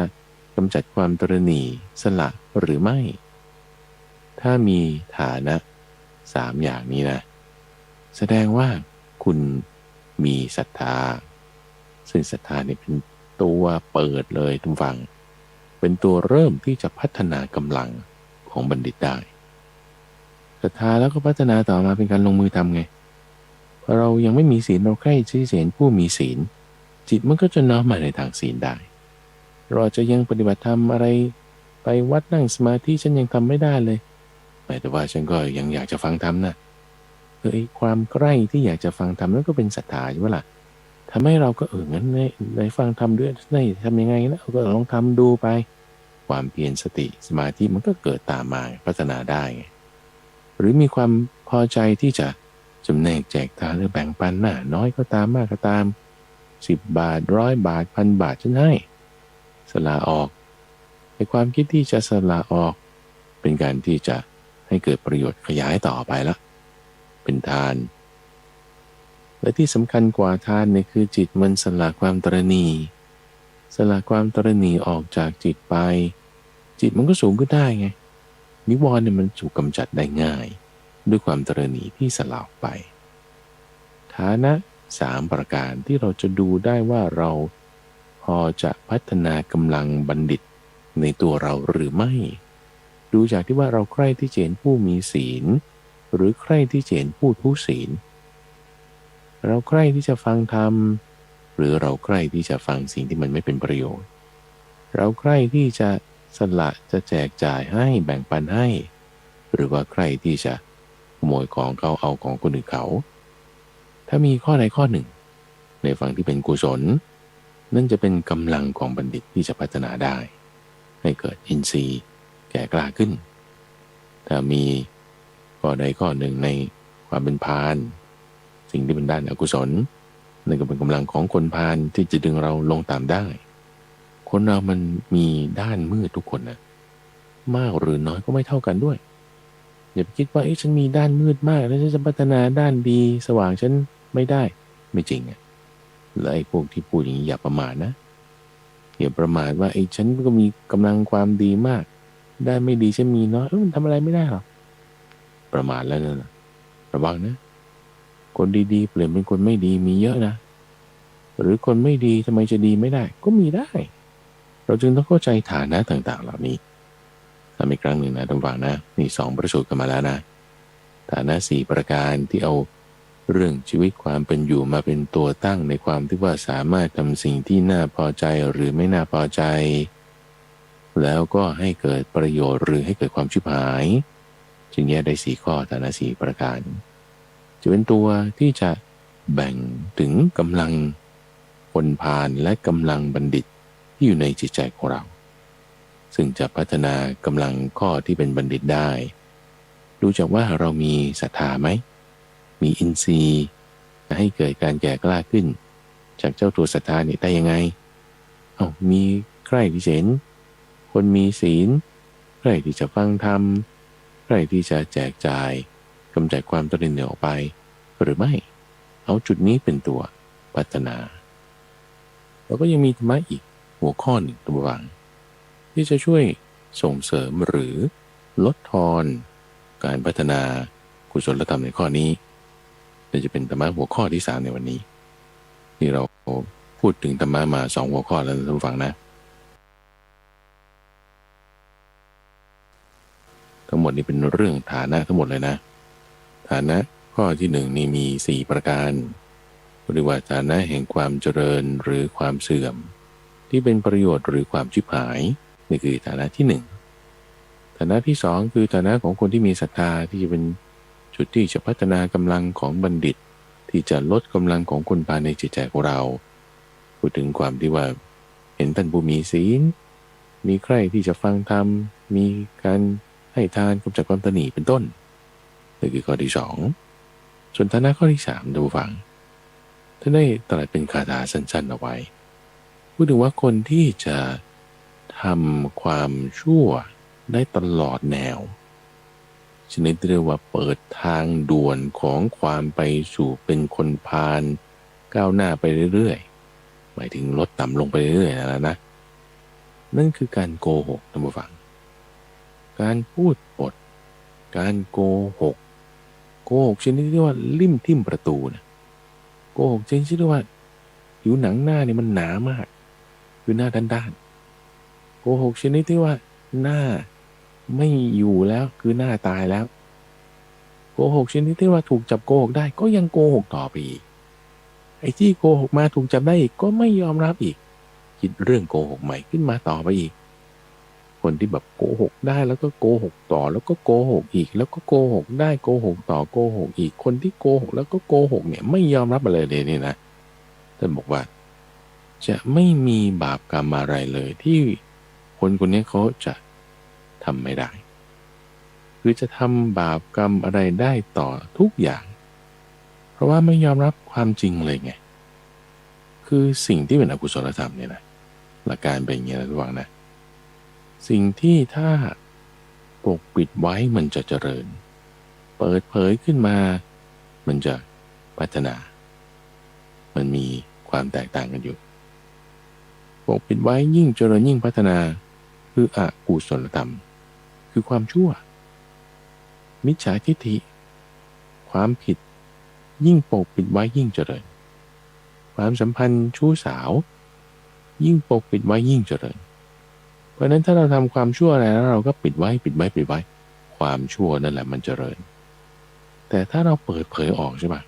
กำจัดความตระหนี่สละหรือไม่ถ้ามีฐานะ3อย่างนี้นะแสดงว่าคุณมีศรัทธาซึ่งศรัทธาเนี่ยเป็นตัวเปิดเลยทุกฝั่งเป็นตัวเริ่มที่จะพัฒนากำลังของบัณฑิตได้ศรัทธาแล้วก็พัฒนาต่อมาเป็นการลงมือทำไงพอเรายังไม่มีศีลเราใกล้ที่จะเห็นผู้มีศีลจิตมันก็จะน้อมมาในทางศีลได้เราจะยังปฏิบัติธรรมอะไรไปวัดนั่งสมาธิฉันยังทำไม่ได้เลยแต่ว่าฉันก็ยังอยากจะฟังธรรมนะความใกล้ที่อยากจะฟังธรรมนั่นก็เป็นศรัทธาใช่ไหมล่ะทำให้เราก็งั้นในฟังธรรมด้วยได้ทำยังไงนะก็ลองทำดูไปความเพียรสติสมาธิมันก็เกิดตามมาพัฒนาได้หรือมีความพอใจที่จะจำแนกแจกทานหรือแบ่งปันน้อยก็ตามมากก็ตาม10 บาท100 บาท1,000 บาทฉันให้สละออกในความคิดที่จะสละออกเป็นการที่จะให้เกิดประโยชน์ขยายต่อไปละเป็นทานและที่สำคัญกว่าทานเนี่ยคือจิตมันสละความตระหนี่สละความตระหนี่ออกจากจิตไปจิตมันก็สูงขึ้นได้ไงนิวรณ์เนี่ยมันถูกกำจัดได้ง่ายด้วยความตระหนี่ที่สละออกไปฐานะ3ประการที่เราจะดูได้ว่าเราพอจะพัฒนากำลังบัณฑิต ในตัวเราหรือไม่ดูจากที่ว่าเราใคร่ที่จะเห็นผู้มีศีลหรือใคร่ที่จะเห็นผู้ทุศีลเราใคร่ที่จะฟังธรรมหรือเราใคร่ที่จะฟังสิ่งที่มันไม่เป็นประโยชน์เราใคร่ที่จะสละจะแจกจ่ายให้แบ่งปันให้หรือว่าใคร่ที่จะขโมยของเขาเอาของคนอื่นเขาถ้ามีข้อใดข้อหนึ่งในฝั่งที่เป็นกุศลนั่นจะเป็นกำลังของบัณฑิตที่จะพัฒนาได้ให้เกิดอินทรีย์แก่กล้าขึ้นถ้ามีข้อใดข้อหนึ่งในความเป็นพาลสิ่งที่เป็นด้านอกุศลนั่นก็เป็นกำลังของคนพาลที่จะดึงเราลงตามได้คนเรามันมีด้านมืดทุกคนนะมากหรือน้อยก็ไม่เท่ากันด้วยอย่าไปคิดว่าฉันมีด้านมืดมากแล้วฉันจะพัฒนาด้านดีสว่างฉันไม่ได้ไม่จริงอ่ะแล้วไอ้พวกที่พูดอย่างนี้อย่าประมาทนะอย่าประมาทว่าฉันก็มีกำลังความดีมากด้านไม่ดีฉันมีน้อยมันทำอะไรไม่ได้หรอกประมาทแล้วนะระวังนะคนดีๆเปลี่ยนเป็นคนไม่ดีมีเยอะนะหรือคนไม่ดีทำไมจะดีไม่ได้ก็มีได้เราจึงต้องเข้าใจฐานะต่างๆเหล่านี้ทำอีกครั้งหนึ่งนะท่านฟังนะนี่2ประสูตรกันมาแล้วนะฐานะ4ประการที่เอาเรื่องชีวิตความเป็นอยู่มาเป็นตัวตั้งในความที่ว่าสามารถทำสิ่งที่น่าพอใจหรือไม่น่าพอใจแล้วก็ให้เกิดประโยชน์หรือให้เกิดความชิบหายจึงแยกได้4ข้อฐานะ4ประการจะเป็นตัวที่จะแบ่งถึงกำลังคนพาลและกำลังบัณฑิตที่อยู่ในจิตใจของเราซึ่งจะพัฒนากำลังข้อที่เป็นบัณฑิตได้ดูจากว่าเรามีศรัทธาไหมมีอินทรีย์จะให้เกิดการแก่กล้าขึ้นจากเจ้าตัวศรัทธาเนี่ยได้ยังไงมีใคร่ที่เห็นคนมีศีลใคร่ที่จะฟังธรรมใคร่ที่จะแจกจ่ายกำจัดความตระหนี่ออกไปหรือไม่เอาจุดนี้เป็นตัวพัฒนาแล้วก็ยังมีธรรมะอีกหัวข้อหนึ่งตัววางที่จะช่วยส่งเสริมหรือลดทอนการพัฒนากุศลธรรมในข้อนี้จะเป็นธรรมะหัวข้อที่3ในวันนี้ที่เราพูดถึงธรรมะมา2หัวข้อแล้วท่านผู้ฟังนะทั้งหมดนี้เป็นเรื่องฐานะทั้งหมดเลยนะฐานะข้อที่1นี่มี4ประการเรียกว่าฐานะแห่งความเจริญหรือความเสื่อมที่เป็นประโยชน์หรือความชิบหายนี่คือฐานะที่1ฐานะที่2คือฐานะของคนที่มีศรัทธาที่จะเป็นจุดที่จะพัฒนากำลังของบัณฑิตที่จะลดกำลังของคนพาลในจิตใจของเราพูดถึงความที่ว่าเห็นท่านผู้มีศีลมีใคร่ที่จะฟังธรรมมีการให้ทานกำจัดความตนีเป็นต้นนี่คือข้อที่2ส่วนฐานะข้อที่3ดูฟังท่านได้ตรัสเป็นคาถาสั้นๆเอาไว้พูดถึงว่าคนที่จะทำความชั่วได้ตลอดแนวชนิดเรียกว่าเปิดทางด่วนของความไปสู่เป็นคนพาลก้าวหน้าไปเรื่อยๆหมายถึงลดต่ำลงไปเรื่อยๆนะนั่นคือการโกหกท่านผู้ฟังการพูดปดการโกหกชนิดที่ว่าลิ่มทิ่มประตูนะโกหกชนิดที่ว่าผิวหนังหน้าเนี่ยมันหนามากคือหน้าด้านๆโกหกชนิดที่ว่าหน้าไม่อยู่แล้วคือหน้าตายแล้วโกหกชนิดที่ว่าถูกจับโกหกได้ก็ยังโกหกต่อไปอีกไอ้ที่โกหกมาถูกจับได้อีกก็ไม่ยอมรับอีกคิดเรื่องโกหกใหม่ขึ้นมาต่อไปอีกคนที่แบบโกหกได้แล้วก็โกหกต่อแล้วก็โกหกอีกแล้วก็โกหกได้โกหกต่อโกหกอีกคนที่โกหกแล้วก็โกหกเนี่ยไม่ยอมรับอะไรเลยนี่นะท่านบอกว่าจะไม่มีบาปกรรมอะไรเลยที่คนคนนี้เขาจะทำไม่ได้คือจะทำบาปกรรมอะไรได้ต่อทุกอย่างเพราะว่าไม่ยอมรับความจริงเลยไงคือสิ่งที่เป็นอกุศลธรรมเนี่ยนะหลักการเป็นอย่างนี้นะทุกท่านนะสิ่งที่ถ้าปกปิดไว้มันจะเจริญเปิดเผยขึ้นมามันจะพัฒนามันมีความแตกต่างกันอยู่ปกปิดไว้ยิ่งเจริญยิ่งพัฒนาคืออกุศลธรรมคือความชั่วมิจฉาทิฏฐิความผิดยิ่งปกปิดไว้ยิ่งเจริญความสัมพันธ์ชู้สาวยิ่งปกปิดไว้ยิ่งเจริญ เพราะฉะนั้นถ้าเราทำความชั่วอะไรแล้วเราก็ปิดไว้ความชั่วนั่นแหละมันเจริญแต่ถ้าเราเปิดเผยออกใช่ปะ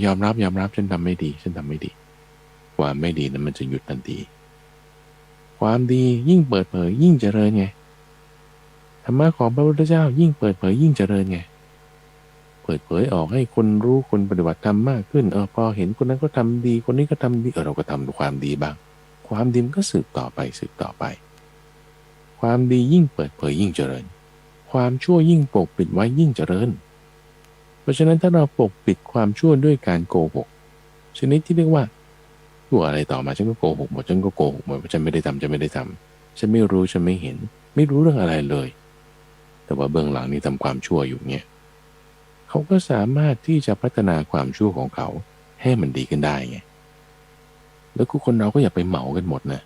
ยอมรับฉันทำไม่ดีความไม่ดีนั้นมันจะหยุดทันทีความดียิ่งเปิดเผยยิ่งเจริญไงธรรมะของพระพุทธเจ้ายิ่งเปิดเผยยิ่งเจริญไงเปิดเผยออกให้คนรู้คนปฏิบัติธรรมมากขึ้นพอเห็นคนนั้นก็ทำดีคนนี้ก็ทำดีเราก็ทำความดีบ้างความดีมันก็สืบต่อไปความดียิ่งเปิดเผยยิ่งเจริญความชั่วยิ่งปกปิดไว้ยิ่งเจริญเพราะฉะนั้นถ้าเราปกปิดความชั่วด้วยการโกหกชนิดที่เรียกว่าชั่วอะไรต่อมาฉันก็โกหกหมดว่าฉันไม่ได้ทำฉันไม่รู้ฉันไม่เห็นไม่รู้เรื่องอะไรเลยแต่ว่าเบื้องหลังนี้ทำความชั่วอยู่เนี่ยเขาก็สามารถที่จะพัฒนาความชั่วของเขาให้มันดีขึ้นได้ไงแล้วคนเราก็อย่าไปเหมากันหมดนะ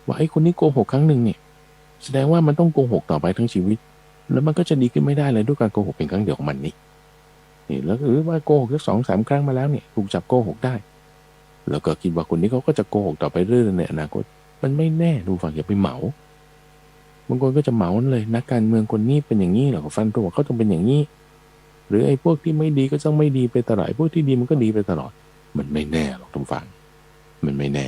ว่าไอ้คนนี้โกหกครั้งหนึ่งเนี่ยแสดงว่ามันต้องโกหกต่อไปทั้งชีวิตแล้วมันก็จะดีขึ้นไม่ได้เลยด้วยการโกหกเป็นครั้งเดียวของมันนี่แล้วหรือว่าโกหกแค่2-3 ครั้งมาแล้วเนี่ยถูกจับโกหกได้แล้วก็คิดว่าคนนี้เขาก็จะโกหกต่อไปเรื่อยๆในอนาคตมันไม่แน่ดูฟังอย่าไปเหมาบางคนก็จะเหมาเลยนักการเมืองคนนี้เป็นอย่างนี้เหรอฟันตัวเขาต้องเป็นอย่างนี้หรือไอ้พวกที่ไม่ดีก็ต้องไม่ดีไปตลอดพวกที่ดีมันก็ดีไปตลอดมันไม่แน่หรอกทุกฝั่งมันไม่แน่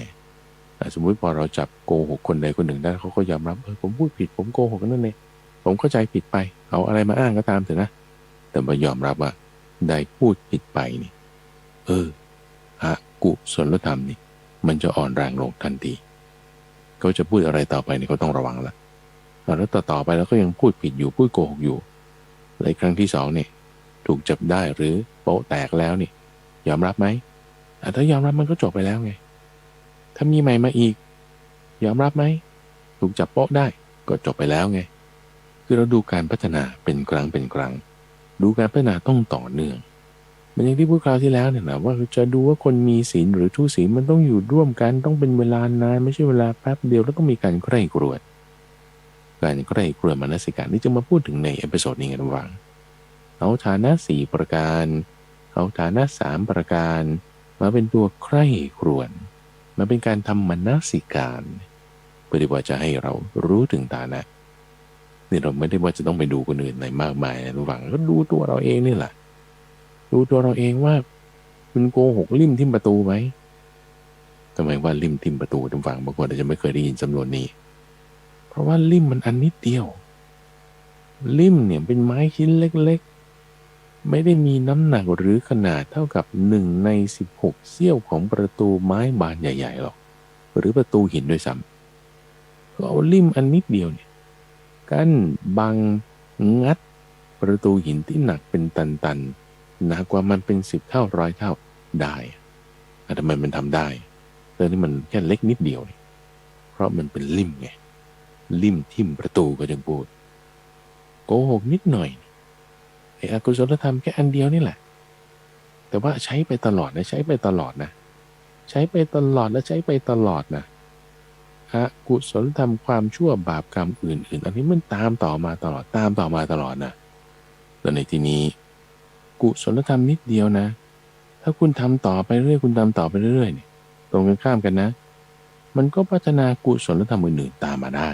สมมุติพอเราจับโกหกคนใดคนหนึ่งได้เขาก็ยอมรับผมพูดผิดผมโกหกนั่นเองผมเข้าใจผิดไปเอาอะไรมาอ้างก็ตามเถอะนะแต่มายอมรับว่าได้พูดผิดไปนี่กุศลธรรมนี่มันจะอ่อนแรงลงทันทีเขาจะพูดอะไรต่อไปนี่เขาต้องระวังละแล้วต่อไปแล้วก็ยังพูดผิดอยู่พูดโกหกอยู่ในครั้งที่2เนี่ยถูกจับได้หรือโป๊ะแตกแล้วนี่ยอมรับไหมถ้ายอมรับมันก็จบไปแล้วไงถ้ามีใหม่มาอีกยอมรับไหมถูกจับโป๊ะได้ก็จบไปแล้วไงคือเราดูการพัฒนาเป็นครั้งดูการพัฒนาต้องต่อเนื่องมันอย่างที่พูดคราวที่แล้วเนี่ยนะว่าจะดูว่าคนมีศีลหรือทุศีลมันต้องอยู่ร่วมกันต้องเป็นเวลานานไม่ใช่เวลาแป๊บเดียวแล้วต้องมีการใคร่ครวญมนสิการนี่จะมาพูดถึงในเอพิโซดนี้กันบ้างเอาฐานะ4ประการเอาฐานะ3ประการมาเป็นตัวใคร่ครวญมาเป็นการทำมนสิการเพื่อที่ว่าจะให้เรารู้ถึงฐานะนี่เราไม่ได้ว่าจะต้องไปดูคนอื่นในมากมายนะระหว่างก็ดูตัวเราเองนี่แหละดูตัวเราเองว่าคุณโกหกลิ่มทิ่มประตูไหมทำไมว่าลิ่มทิ่มประตูทุกฝั่งบางคนอาจจะไม่เคยได้ยินจำนวนนี้เพราะว่าลิ่มมันอันนิดเดียวลิ่มเนี่ยเป็นไม้ชิ้นเล็กๆไม่ได้มีน้ำหนักหรือขนาดเท่ากับ1 ใน 16เสี้ยวของประตูไม้บานใหญ่ๆหรอกหรือประตูหินด้วยซ้ำก็เอาลิ่มอันนิดเดียวเนี่ยกั้นบังงัดประตูหินที่หนักเป็นตันๆหนักกว่ามันเป็น10 เท่า100 เท่าได้ทำไมมันทำได้แต่นี่มันแค่เล็กนิดเดียวนี่เพราะมันเป็นลิ่มไงลิ่มทิ่มประตูก็จะพูดโกหกนิดหน่อยไอ้อกุศลธรรมแค่อันเดียวนี่แหละแต่ว่าใช้ไปตลอดนะใช้ไปตลอดนะใช้ไปตลอดและใช้ไปตลอดนะอกุศลธรรมความชั่วบาปกรรมอื่นๆอันนี้มันตามต่อมาตลอดนะแล้วในที่นี้กุศลธรรมนิดเดียวนะถ้าคุณทำต่อไปเรื่อยเนี่ยตรงกันข้ามกันนะมันก็พัฒนากุศลธรรมอื่นๆตามมาได้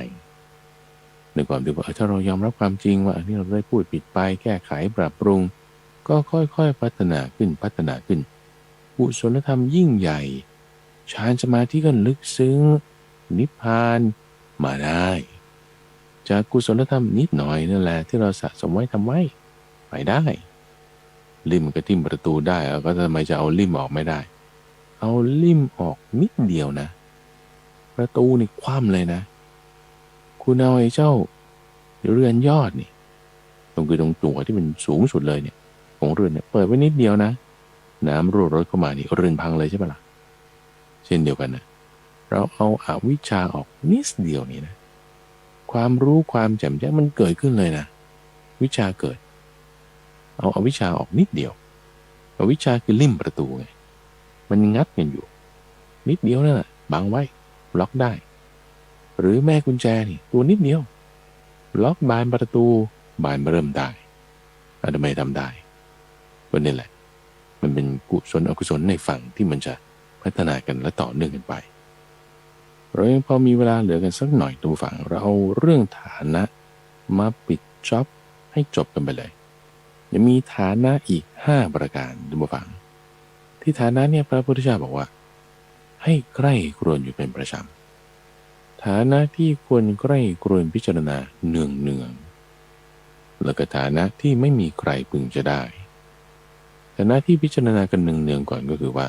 ในความที่ว่าถ้าเรายอมรับความจริงว่าอันนี้เราได้พูดผิดไปแก้ไขปรับปรุงก็ค่อยๆพัฒนาขึ้นกุศลธรรมยิ่งใหญ่ฌานสมาธิก็ลึกซึ้งนิพพานมาได้จากกุศลธรรมนิดหน่อยนั่นแหละที่เราสะสมไว้ทำไว้ไปได้ลิ่มก็ทิ่มประตูได้แล้วก็ทำไมจะเอาลิ่มออกไม่ได้เอาลิ่มออกนิดเดียวนะประตูนี่คว่ำเลยนะคุณเอาไอ้เจ้าเรือนยอดนี่ตรงตัวที่มันสูงสุดเลยเนี่ยของเรือนเนี่ยเปิดไว้นิดเดียวนะน้ำรั่วรถเข้ามานี่เรือนพังเลยใช่ปะล่ะเช่นเดียวกันนะเราเอาอาวิชชาออกนิดเดียวนี่นะความรู้ความแจ่มแจ้งมันเกิดขึ้นเลยนะวิชาเกิดเอาอวิชชาออกนิดเดียวอวิชชาคือลิ่มประตูไงมันงัดกันอยู่นิดเดียวนั่นแหละบังไว้ล็อกได้หรือแม่กุญแจนี่ตัวนิดเดียวล็อกบานประตูบานเริ่มได้ทำไมทำได้วันนี้แหละมันเป็นกุศลอกุศลในฝั่งที่มันจะพัฒนากันและต่อเนื่องกันไป เรายังพอมีเวลาเหลือกันสักหน่อยดูฝั่งเราเอาเรื่องฐานะมาปิดจ็อบให้จบกันไปเลยยังมีฐานะอีก5ประการดูฝั่งที่ฐานะเนี่ยพระพุทธเจ้าบอกว่าให้ใกล้ครวญอยู่เป็นประจำฐานะที่ควรใกล้ครวญพิจารณาเนืองแล้วก็ฐานะที่ไม่มีใครพึงจะได้ฐานะที่พิจารณากันเนืองก่อนก็คือว่า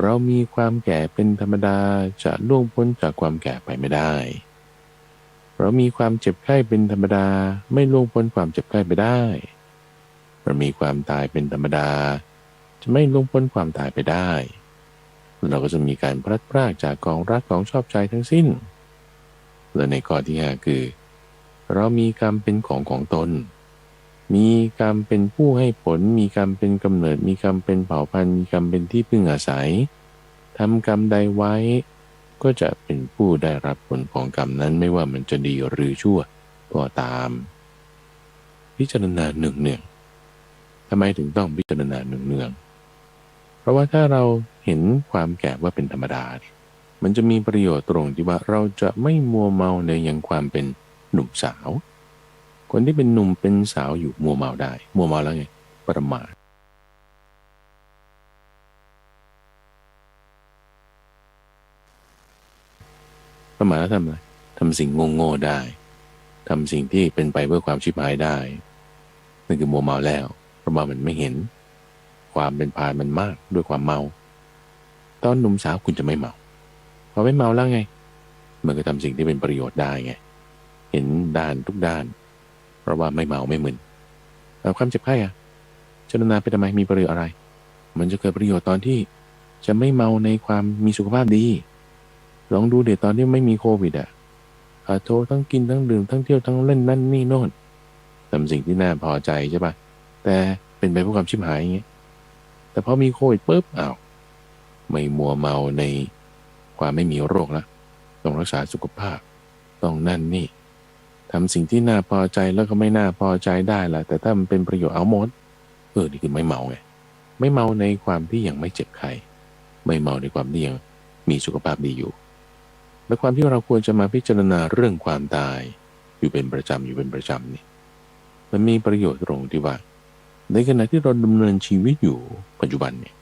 เรามีความแก่เป็นธรรมดาจะล่วงพ้นจากความแก่ไปไม่ได้เรามีความเจ็บไข้เป็นธรรมดาไม่ล่วงพ้นความเจ็บไข้ไปได้เรามีความตายเป็นธรรมดาจะไม่ล่วงพ้นความตายไปได้เราก็จะมีการพลัดพรากจากของรักของชอบใจทั้งสิ้นและในข้อที่5คือเรามีกรรมเป็นของตนมีกรรมเป็นผู้ให้ผลมีกรรมเป็นกำเนิดมีกรรมเป็นเผ่าพันธุ์มีกรรมเป็นที่พึ่งอาศัยทำกรรมใดไว้ก็จะเป็นผู้ได้รับผลของกรรมนั้นไม่ว่ามันจะดีหรือชั่วก็ตามพิจารณาเนืองๆทำไมถึงต้องพิจารณาเนืองๆเพราะว่าถ้าเราเห็นความแก่ว่าเป็นธรรมดามันจะมีประโยชน์ตรงที่ว่าเราจะไม่มัวเมาในยังความเป็นหนุ่มสาวคนที่เป็นหนุ่มเป็นสาวอยู่มัวเมาได้มัวเมาแล้วไงประมาทประมาทแล้วทำอะไรทำสิ่งโง่ๆได้ทำสิ่งที่เป็นไปเพื่อความชิบหายได้นั่นคือมัวเมาแล้วเพราะว่ามันไม่เห็นความเป็นพาลมันมากด้วยความเมาตอนหนุ่มสาวคุณจะไม่เมาพอไม่เมาแล้วไงมันก็ทำสิ่งที่เป็นประโยชน์ได้ไงเห็นด้านทุกด้านเพราะว่าไม่เมาไม่มึนความเจ็บไข้เจรณาไปทำไมมีประโยชน์อะไรมันจะเกิดประโยชน์ตอนที่จะไม่เมาในความมีสุขภาพดีลองดูเดี๋ยวตอนที่ไม่มีโควิดโทรทั้งกินทั้งดื่มทั้งเที่ยวทั้งเล่นนั่นนี่โน่นทำสิ่งที่น่าพอใจใช่ปะแต่เป็นไปเพื่อความชิบหายอย่างเงี้ยแต่พอมีโควิดปุ๊บไม่มัวเมาในความไม่มีโรคแล้วต้องรักษาสุขภาพต้องนั่นนี่ทำสิ่งที่น่าพอใจแล้วก็ไม่น่าพอใจได้แหละแต่ถ้ามันเป็นประโยชน์เอาหมดนี่คือไม่เมาไงไม่เมาในความที่ยังไม่เจ็บไข้ไม่เมาในความที่ยังมีสุขภาพดีอยู่และความที่เราควรจะมาพิจารณาเรื่องความตายอยู่เป็นประจำนี่มันมีประโยชน์ตรงที่ว่าในขณะที่เราดำเนินชีวิตอยู่ปัจจุบันเนี่ย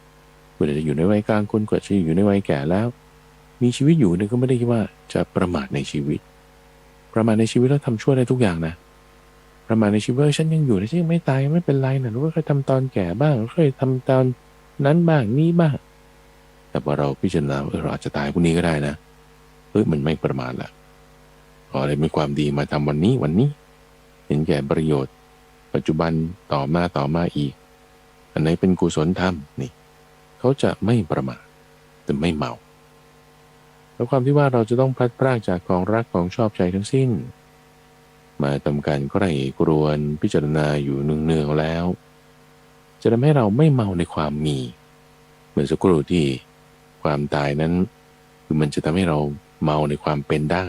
เวลาจะอยู่ในวัยกลางคนก็จะอยู่ในวัยแก่แล้วมีชีวิตอยู่เนี่ยก็ไม่ได้คิดว่าจะประมาทในชีวิตประมาทในชีวิตแล้วทำชั่วได้ทุกอย่างนะประมาทในชีวิตฉันยังอยู่ฉันยังไม่ตายไม่เป็นไรนะหรือว่าเคยทำตอนแก่บ้างเคยทำตอนนั้นบ้างนี้บ้างแต่พอเราพิจารณาเราอาจจะตายพรุ่งนี้ก็ได้นะมันไม่ประมาทละขออะไรมีความดีมาทำวันนี้เห็นแก่ประโยชน์ปัจจุบันต่อมาอีกอันไหนเป็นกุศลธรรมนี่เขาจะไม่ประมาทแต่ไม่เมาแล้วความที่ว่าเราจะต้องพลัดพรากจากของรักของชอบใจทั้งสิ้นมาทำการใคร่ครวญพิจารณาอยู่เนืองๆแล้วจะทำให้เราไม่เมาในความมีเหมือนสักครู่ที่ความตายนั้นคือมันจะทำให้เราเมาในความเป็นได้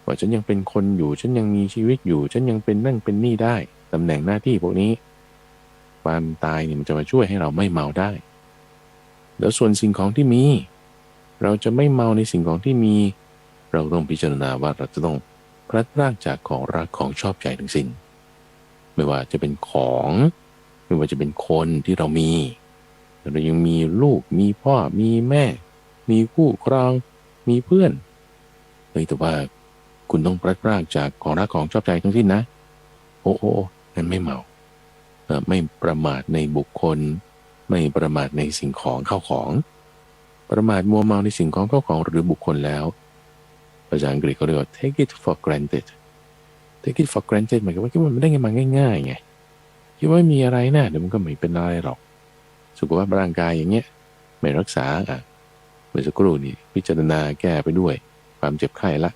ว่าฉันยังเป็นคนอยู่ฉันยังมีชีวิตอยู่ฉันยังเป็นนั่นเป็นนี่ได้ตำแหน่งหน้าที่พวกนี้ความตายเนี่ยมันจะมาช่วยให้เราไม่เมาได้แล้วส่วนสิ่งของที่มีเราจะไม่เมาในสิ่งของที่มีเราต้องพิจารณาว่าเราจะต้องพลัดพรากจากของรักของชอบใจทั้งสิ้นไม่ว่าจะเป็นของไม่ว่าจะเป็นคนที่เรามีเรายังมีลูกมีพ่อมีแม่มีคู่ครองมีเพื่อนแต่ว่าคุณต้องพลัดพรากจากของรักของชอบใจทั้งสิ้นนะโอ้นั่นไม่เมาไม่ประมาทในบุคคลไม่ประมาทในสิ่งของเข้าของประมาทมัวเมาในสิ่งของเข้าของหรือบุคคลแล้วภาษาอังกฤษเขาเรียกว่า take it for granted take it for granted หมายความว่าคิดว่ามันได้มาง่ายๆไงคิดว่ามีอะไรนะเดี๋ยวมันก็ไม่เป็นอะไรหรอกสุขภาพร่างกายอย่างเงี้ยไม่รักษาเมื่อสักครู่นี้พิจารณาแก้ไปด้วยความเจ็บไข้ละ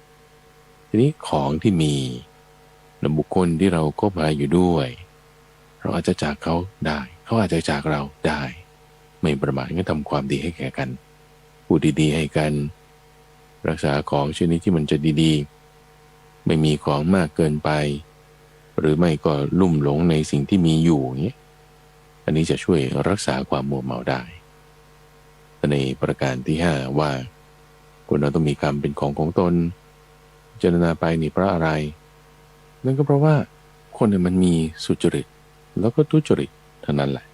ทีนี้ของที่มีบุคคลที่เราคบหาอยู่ด้วยเราอาจจะจากเขาได้เขาอาจจะจากเราได้ไม่ประมาทก็ทำความดีให้แก่กันพูดดีๆให้กันรักษาของชนิดที่มันจะดีๆไม่มีของมากเกินไปหรือไม่ก็ลุ่มหลงในสิ่งที่มีอยู่อย่างนี้อันนี้จะช่วยรักษาความมัวเมาได้ในประการที่5ว่า คนเราต้องมีกรรมเป็นของตนเจรณาไปนี่เพราะอะไรนั่นก็เพราะว่าคนเนี่ยมันมีสุจริตแล้วก็ทุจริตเท่านั้นแหละ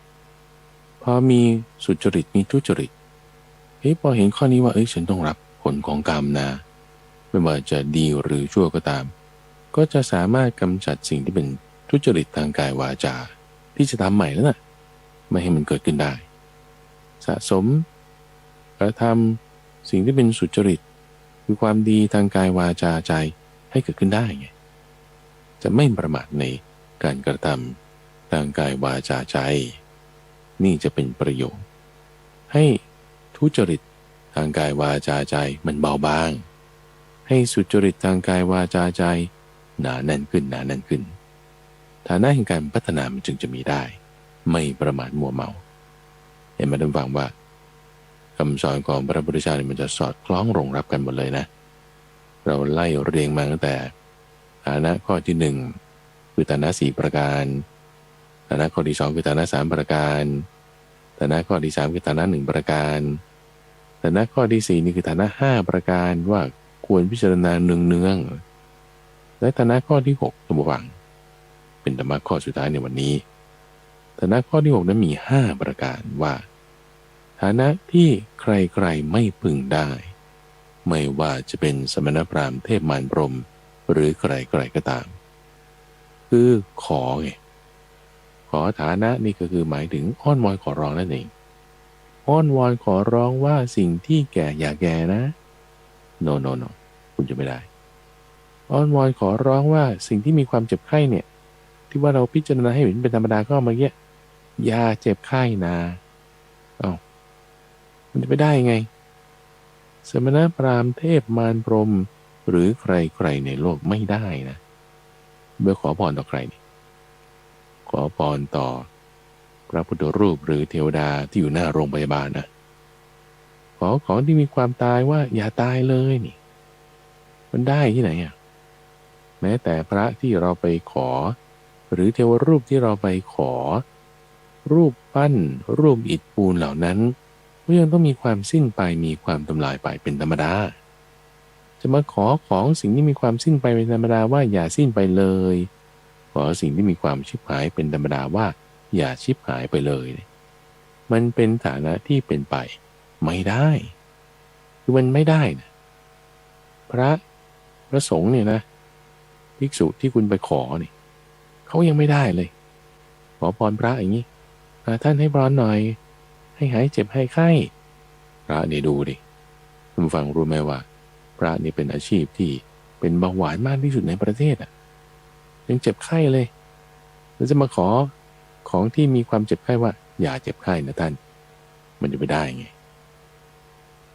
พอมีสุจริตมีทุจริตพอเห็นข้อนี้ว่าฉันต้องรับผลของกรรมนะไม่ว่าจะดีหรือชั่วก็ตามก็จะสามารถกำจัดสิ่งที่เป็นทุจริตทางกายวาจาที่จะทำใหม่แล้วนะไม่ให้มันเกิดขึ้นได้สะสมกระทำสิ่งที่เป็นสุจริตคือความดีทางกายวาจาใจให้เกิดขึ้นได้ไงจะไม่ประมาทในการกระทำทางกายวาจาใจนี่จะเป็นประโยชน์ให้ทุจริตทางกายวาจาใจมันเบาบางให้สุจริตทางกายวาจาใจหนาแน่นขึ้นหนาแน่นขึ้นฐานะแห่งการพัฒนามันจึงจะมีได้ไม่ประมาทมัวเมาเห็นไหมท่านฟังว่าคำสอนของพระพุทธเจ้ามันจะสอดคล้องรองรับกันหมดเลยนะเราไล่เรียงมาตั้งแต่ฐานะข้อที่หนึ่งคือฐานะ4ประการฐานะข้อที่2คือฐานะ3ประการฐานะข้อที่3คือฐานะ1ประการฐานะข้อที่4นี่คือฐานะ5ประการว่าควรพิจารณาเนืองๆและฐานะข้อที่6ท่านผู้ฟังเป็นธรรมะข้อสุดท้ายในวันนี้ฐานะข้อที่6นั้นมี5ประการว่าฐานะที่ใครๆไม่พึงได้ไม่ว่าจะเป็นสมณพราหมณ์เทพมารพรหมหรือใครๆก็ตามคือขอไงขอฐานะนี่ก็คือหมายถึงอ้อนวอนขอร้องนั่นเองอ้อนวอนขอร้องว่าสิ่งที่แก่อย่าแก่นะโนคุณจะไม่ได้อ้อนวอนขอร้องว่าสิ่งที่มีความเจ็บไข้เนี่ยที่ว่าเราพิจารณาให้เห็นเป็นธรรมดาก็เมื่อกี้อย่าเจ็บไข้นะมันจะไปได้ไงสมณพราหมณ์เทพมารพรหมหรือใครๆในโลกไม่ได้นะเมื่อขอพรต่อใครนี่ขอพรต่อพระพุทธรูปหรือเทวดาที่อยู่หน้าโรงพยาบาลนะขอของที่มีความตายว่าอย่าตายเลยนี่มันได้ที่ไหนอ่ะแม้แต่พระที่เราไปขอหรือเทวรูปที่เราไปขอรูปปั้นรูปอิฐปูนเหล่านั้นก็ยังต้องมีความสิ้นไปมีความทำลายไปเป็นธรรมดาจะมาขอของสิ่งที่มีความสิ้นไปเป็นธรรมดาว่าอย่าสิ้นไปเลยขอสิ่งที่มีความชิบหายเป็นธรรมดาว่าอย่าชิบหายไปเลยมันเป็นฐานะที่เป็นไปไม่ได้คือมันไม่ได้นะพระสงฆ์เนี่ยนะภิกษุที่คุณไปขอเนี่ยเขายังไม่ได้เลยขอพรพระอย่างนี้ท่านให้พรหน่อยให้หายเจ็บให้ไข้พระเนี่ยดูดิคุณฟังรู้ไหมว่าพระนี่เป็นอาชีพที่เป็นเบาหวานมากที่สุดในประเทศยังเจ็บไข้เลยแล้วจะมาขอของที่มีความเจ็บไข้ว่าอย่าเจ็บไข้นะท่านมันจะไปได้ไง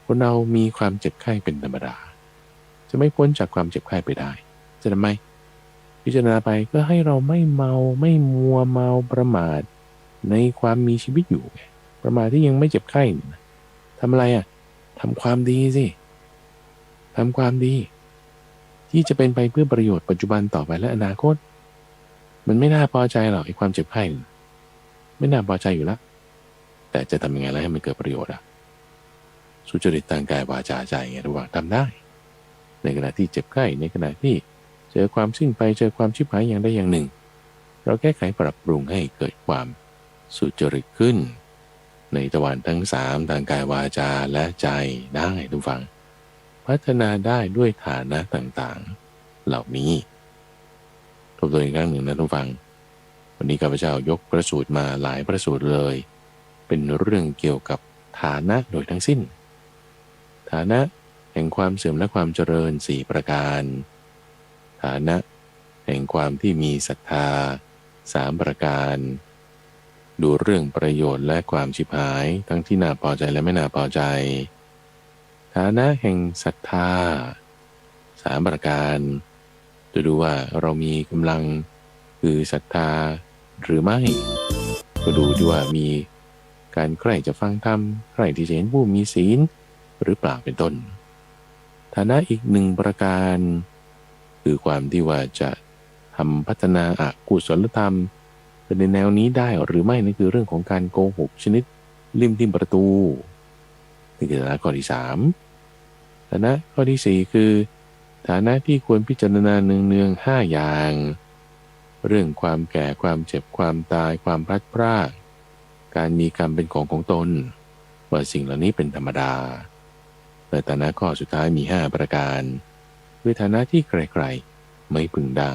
คนเรามีความเจ็บไข้เป็นธรรมดาจะไม่พ้นจากความเจ็บไข้ไปได้จะทำไมพิจารณาไปก็ให้เราไม่เมาไม่มัวเมาประมาทในความมีชีวิตอยู่ไงประมาทที่ยังไม่เจ็บไข้ทำอะไรทำความดีสิทำความดีที่จะเป็นไปเพื่อประโยชน์ปัจจุบันต่อไปและอนาคตมันไม่น่าพอใจหรอกไอ้ความเจ็บไข้ไม่น่าพอใจอยู่แล้วแต่จะทำยังไงแล้วให้มันเกิดประโยชน์สุจริตทางกายวาจาใจไงทุกว่าทำได้ในขณะที่เจ็บไข้ในขณะที่เจอความสิ้นไปเจอความชิบหายอย่างใดอย่างหนึ่งเราแก้ไขปรับปรุงให้เกิดความสุจริตขึ้นในทวารทั้ง3ทางกายวาจาและใจได้ทุกฝังพัฒนาได้ด้วยฐานะต่างๆเหล่านี้ทบทวนอีกครั้งหนึ่งนะทุกฝังวันนี้ข้าพเจ้ายกพระสูตรมาหลายพระสูตรเลยเป็นเรื่องเกี่ยวกับฐานะโดยทั้งสิ้นฐานะแห่งความเสื่อมและความเจริญ4ประการฐานะแห่งความที่มีศรัทธา3ประการดูเรื่องประโยชน์และความชิบหายทั้งที่น่าพอใจและไม่น่าพอใจฐานะแห่งศรัทธา3ประการจะดูว่าเรามีกำลังคือศรัทธาหรือไม่ก็ดูที่ว่ามีการใคร่จะฟังธรรมใคร่ที่จะเห็นผู้มีศีลหรือเปล่าเป็นต้นฐานะอีก1ประการคือความที่ว่าจะทำพัฒนาอกุศลธรรมเป็นในแนวนี้ได้หรือไม่นั่นคือเรื่องของการโกหกชนิดลิ่มทิ่มประตูนี่คือฐานะข้อที่3ฐ ฐานะข้อที่4คือฐานะที่ควรพิจารณาเนืองๆ5อย่างเรื่องความแก่ความเจ็บความตายความพลัดพรากการมีกรรมเป็นของตนว่าสิ่งเหล่านี้เป็นธรรมดาแต่ฐานะข้อสุดท้ายมี5ประการคือฐานะที่ใครๆไม่พึงได้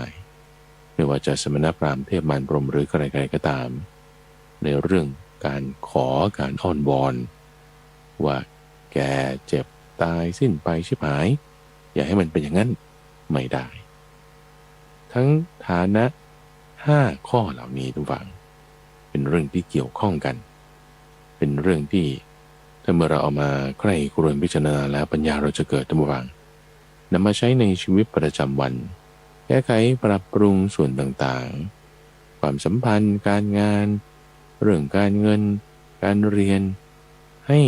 ไม่ว่าจะสมณพราหมณ์เทพมารพรหมหรือใครๆก็ตามในเรื่องการขอการอ้อนวอนว่าแก่เจ็บตายสิ้นไปชิบหายอย่าให้มันเป็นอย่างนั้นไม่ได้ทั้งฐานะ5ข้อเหล่านี้ทุกฝั่งเป็นเรื่องที่เกี่ยวข้องกันเป็นเรื่องที่ถ้าเมื่อเราเอามาใคร่ครวญพิจารณาแล้วปัญญาเราจะเกิดทุกฝั่งนำมาใช้ในชีวิตประจำวันแก้ไขปรับปรุงส่วนต่างๆความสัมพันธ์การงานเรื่องการเงินการเรียนให้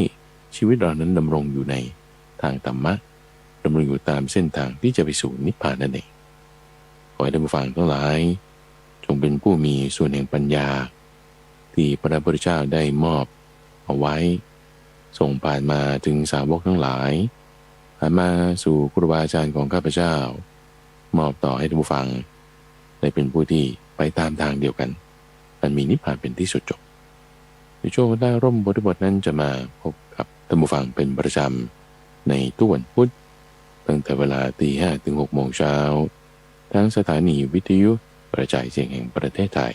ชีวิตเรานั้นดำรงอยู่ในทางธรรมะดำรงอยู่ตามเส้นทางที่จะไปสู่นิพพานนั่นเองขอให้ท่านผู้ฟังทั้งหลายจงเป็นผู้มีส่วนแห่งปัญญาที่พระพุทธเจ้าได้มอบเอาไว้ส่งผ่านมาถึงสาวกทั้งหลายผ่านมาสู่ครูบาอาจารย์ของข้าพเจ้ามอบต่อให้ท่านผู้ฟังได้เป็นผู้ที่ไปตามทางเดียวกันมันมีนิพพานเป็นที่สุดจบในช่วงใต้ร่มบทบทนั้นจะมาพบกับท่านผู้ฟังเป็นประจำในทุกวันพุธตั้งแต่เวลา 5:00 ถึง 6:00 น.ทั้งสถานีวิทยุกระจายเสียงแห่งประเทศไทย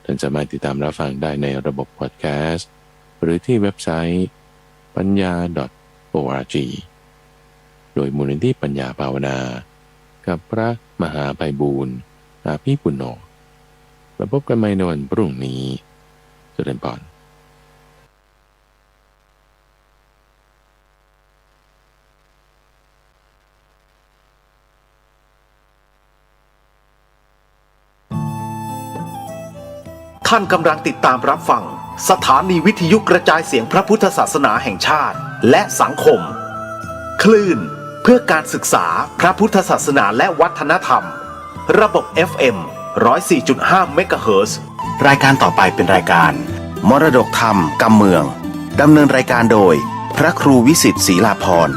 ท่านสามารถติดตามรับฟังได้ในระบบพอดแคสต์หรือที่เว็บไซต์ปัญญา .org โดยมูลนิธิปัญญาภาวนากับพระมหาไพบูลย์อาภิปุณโญมาพบกันใหม่ในวันพรุ่งนี้เจริญพรท่านกำลังติดตามรับฟังสถานีวิทยุกระจายเสียงพระพุทธศาสนาแห่งชาติและสังคมคลื่นเพื่อการศึกษาพระพุทธศาสนาและวัฒนธรรมระบบ FM 104.5 เมกะเฮิรตซ์รายการต่อไปเป็นรายการมรดกธรรมกำเมืองดำเนินรายการโดยพระครูวิสิทธิ์ศรีลาภรณ์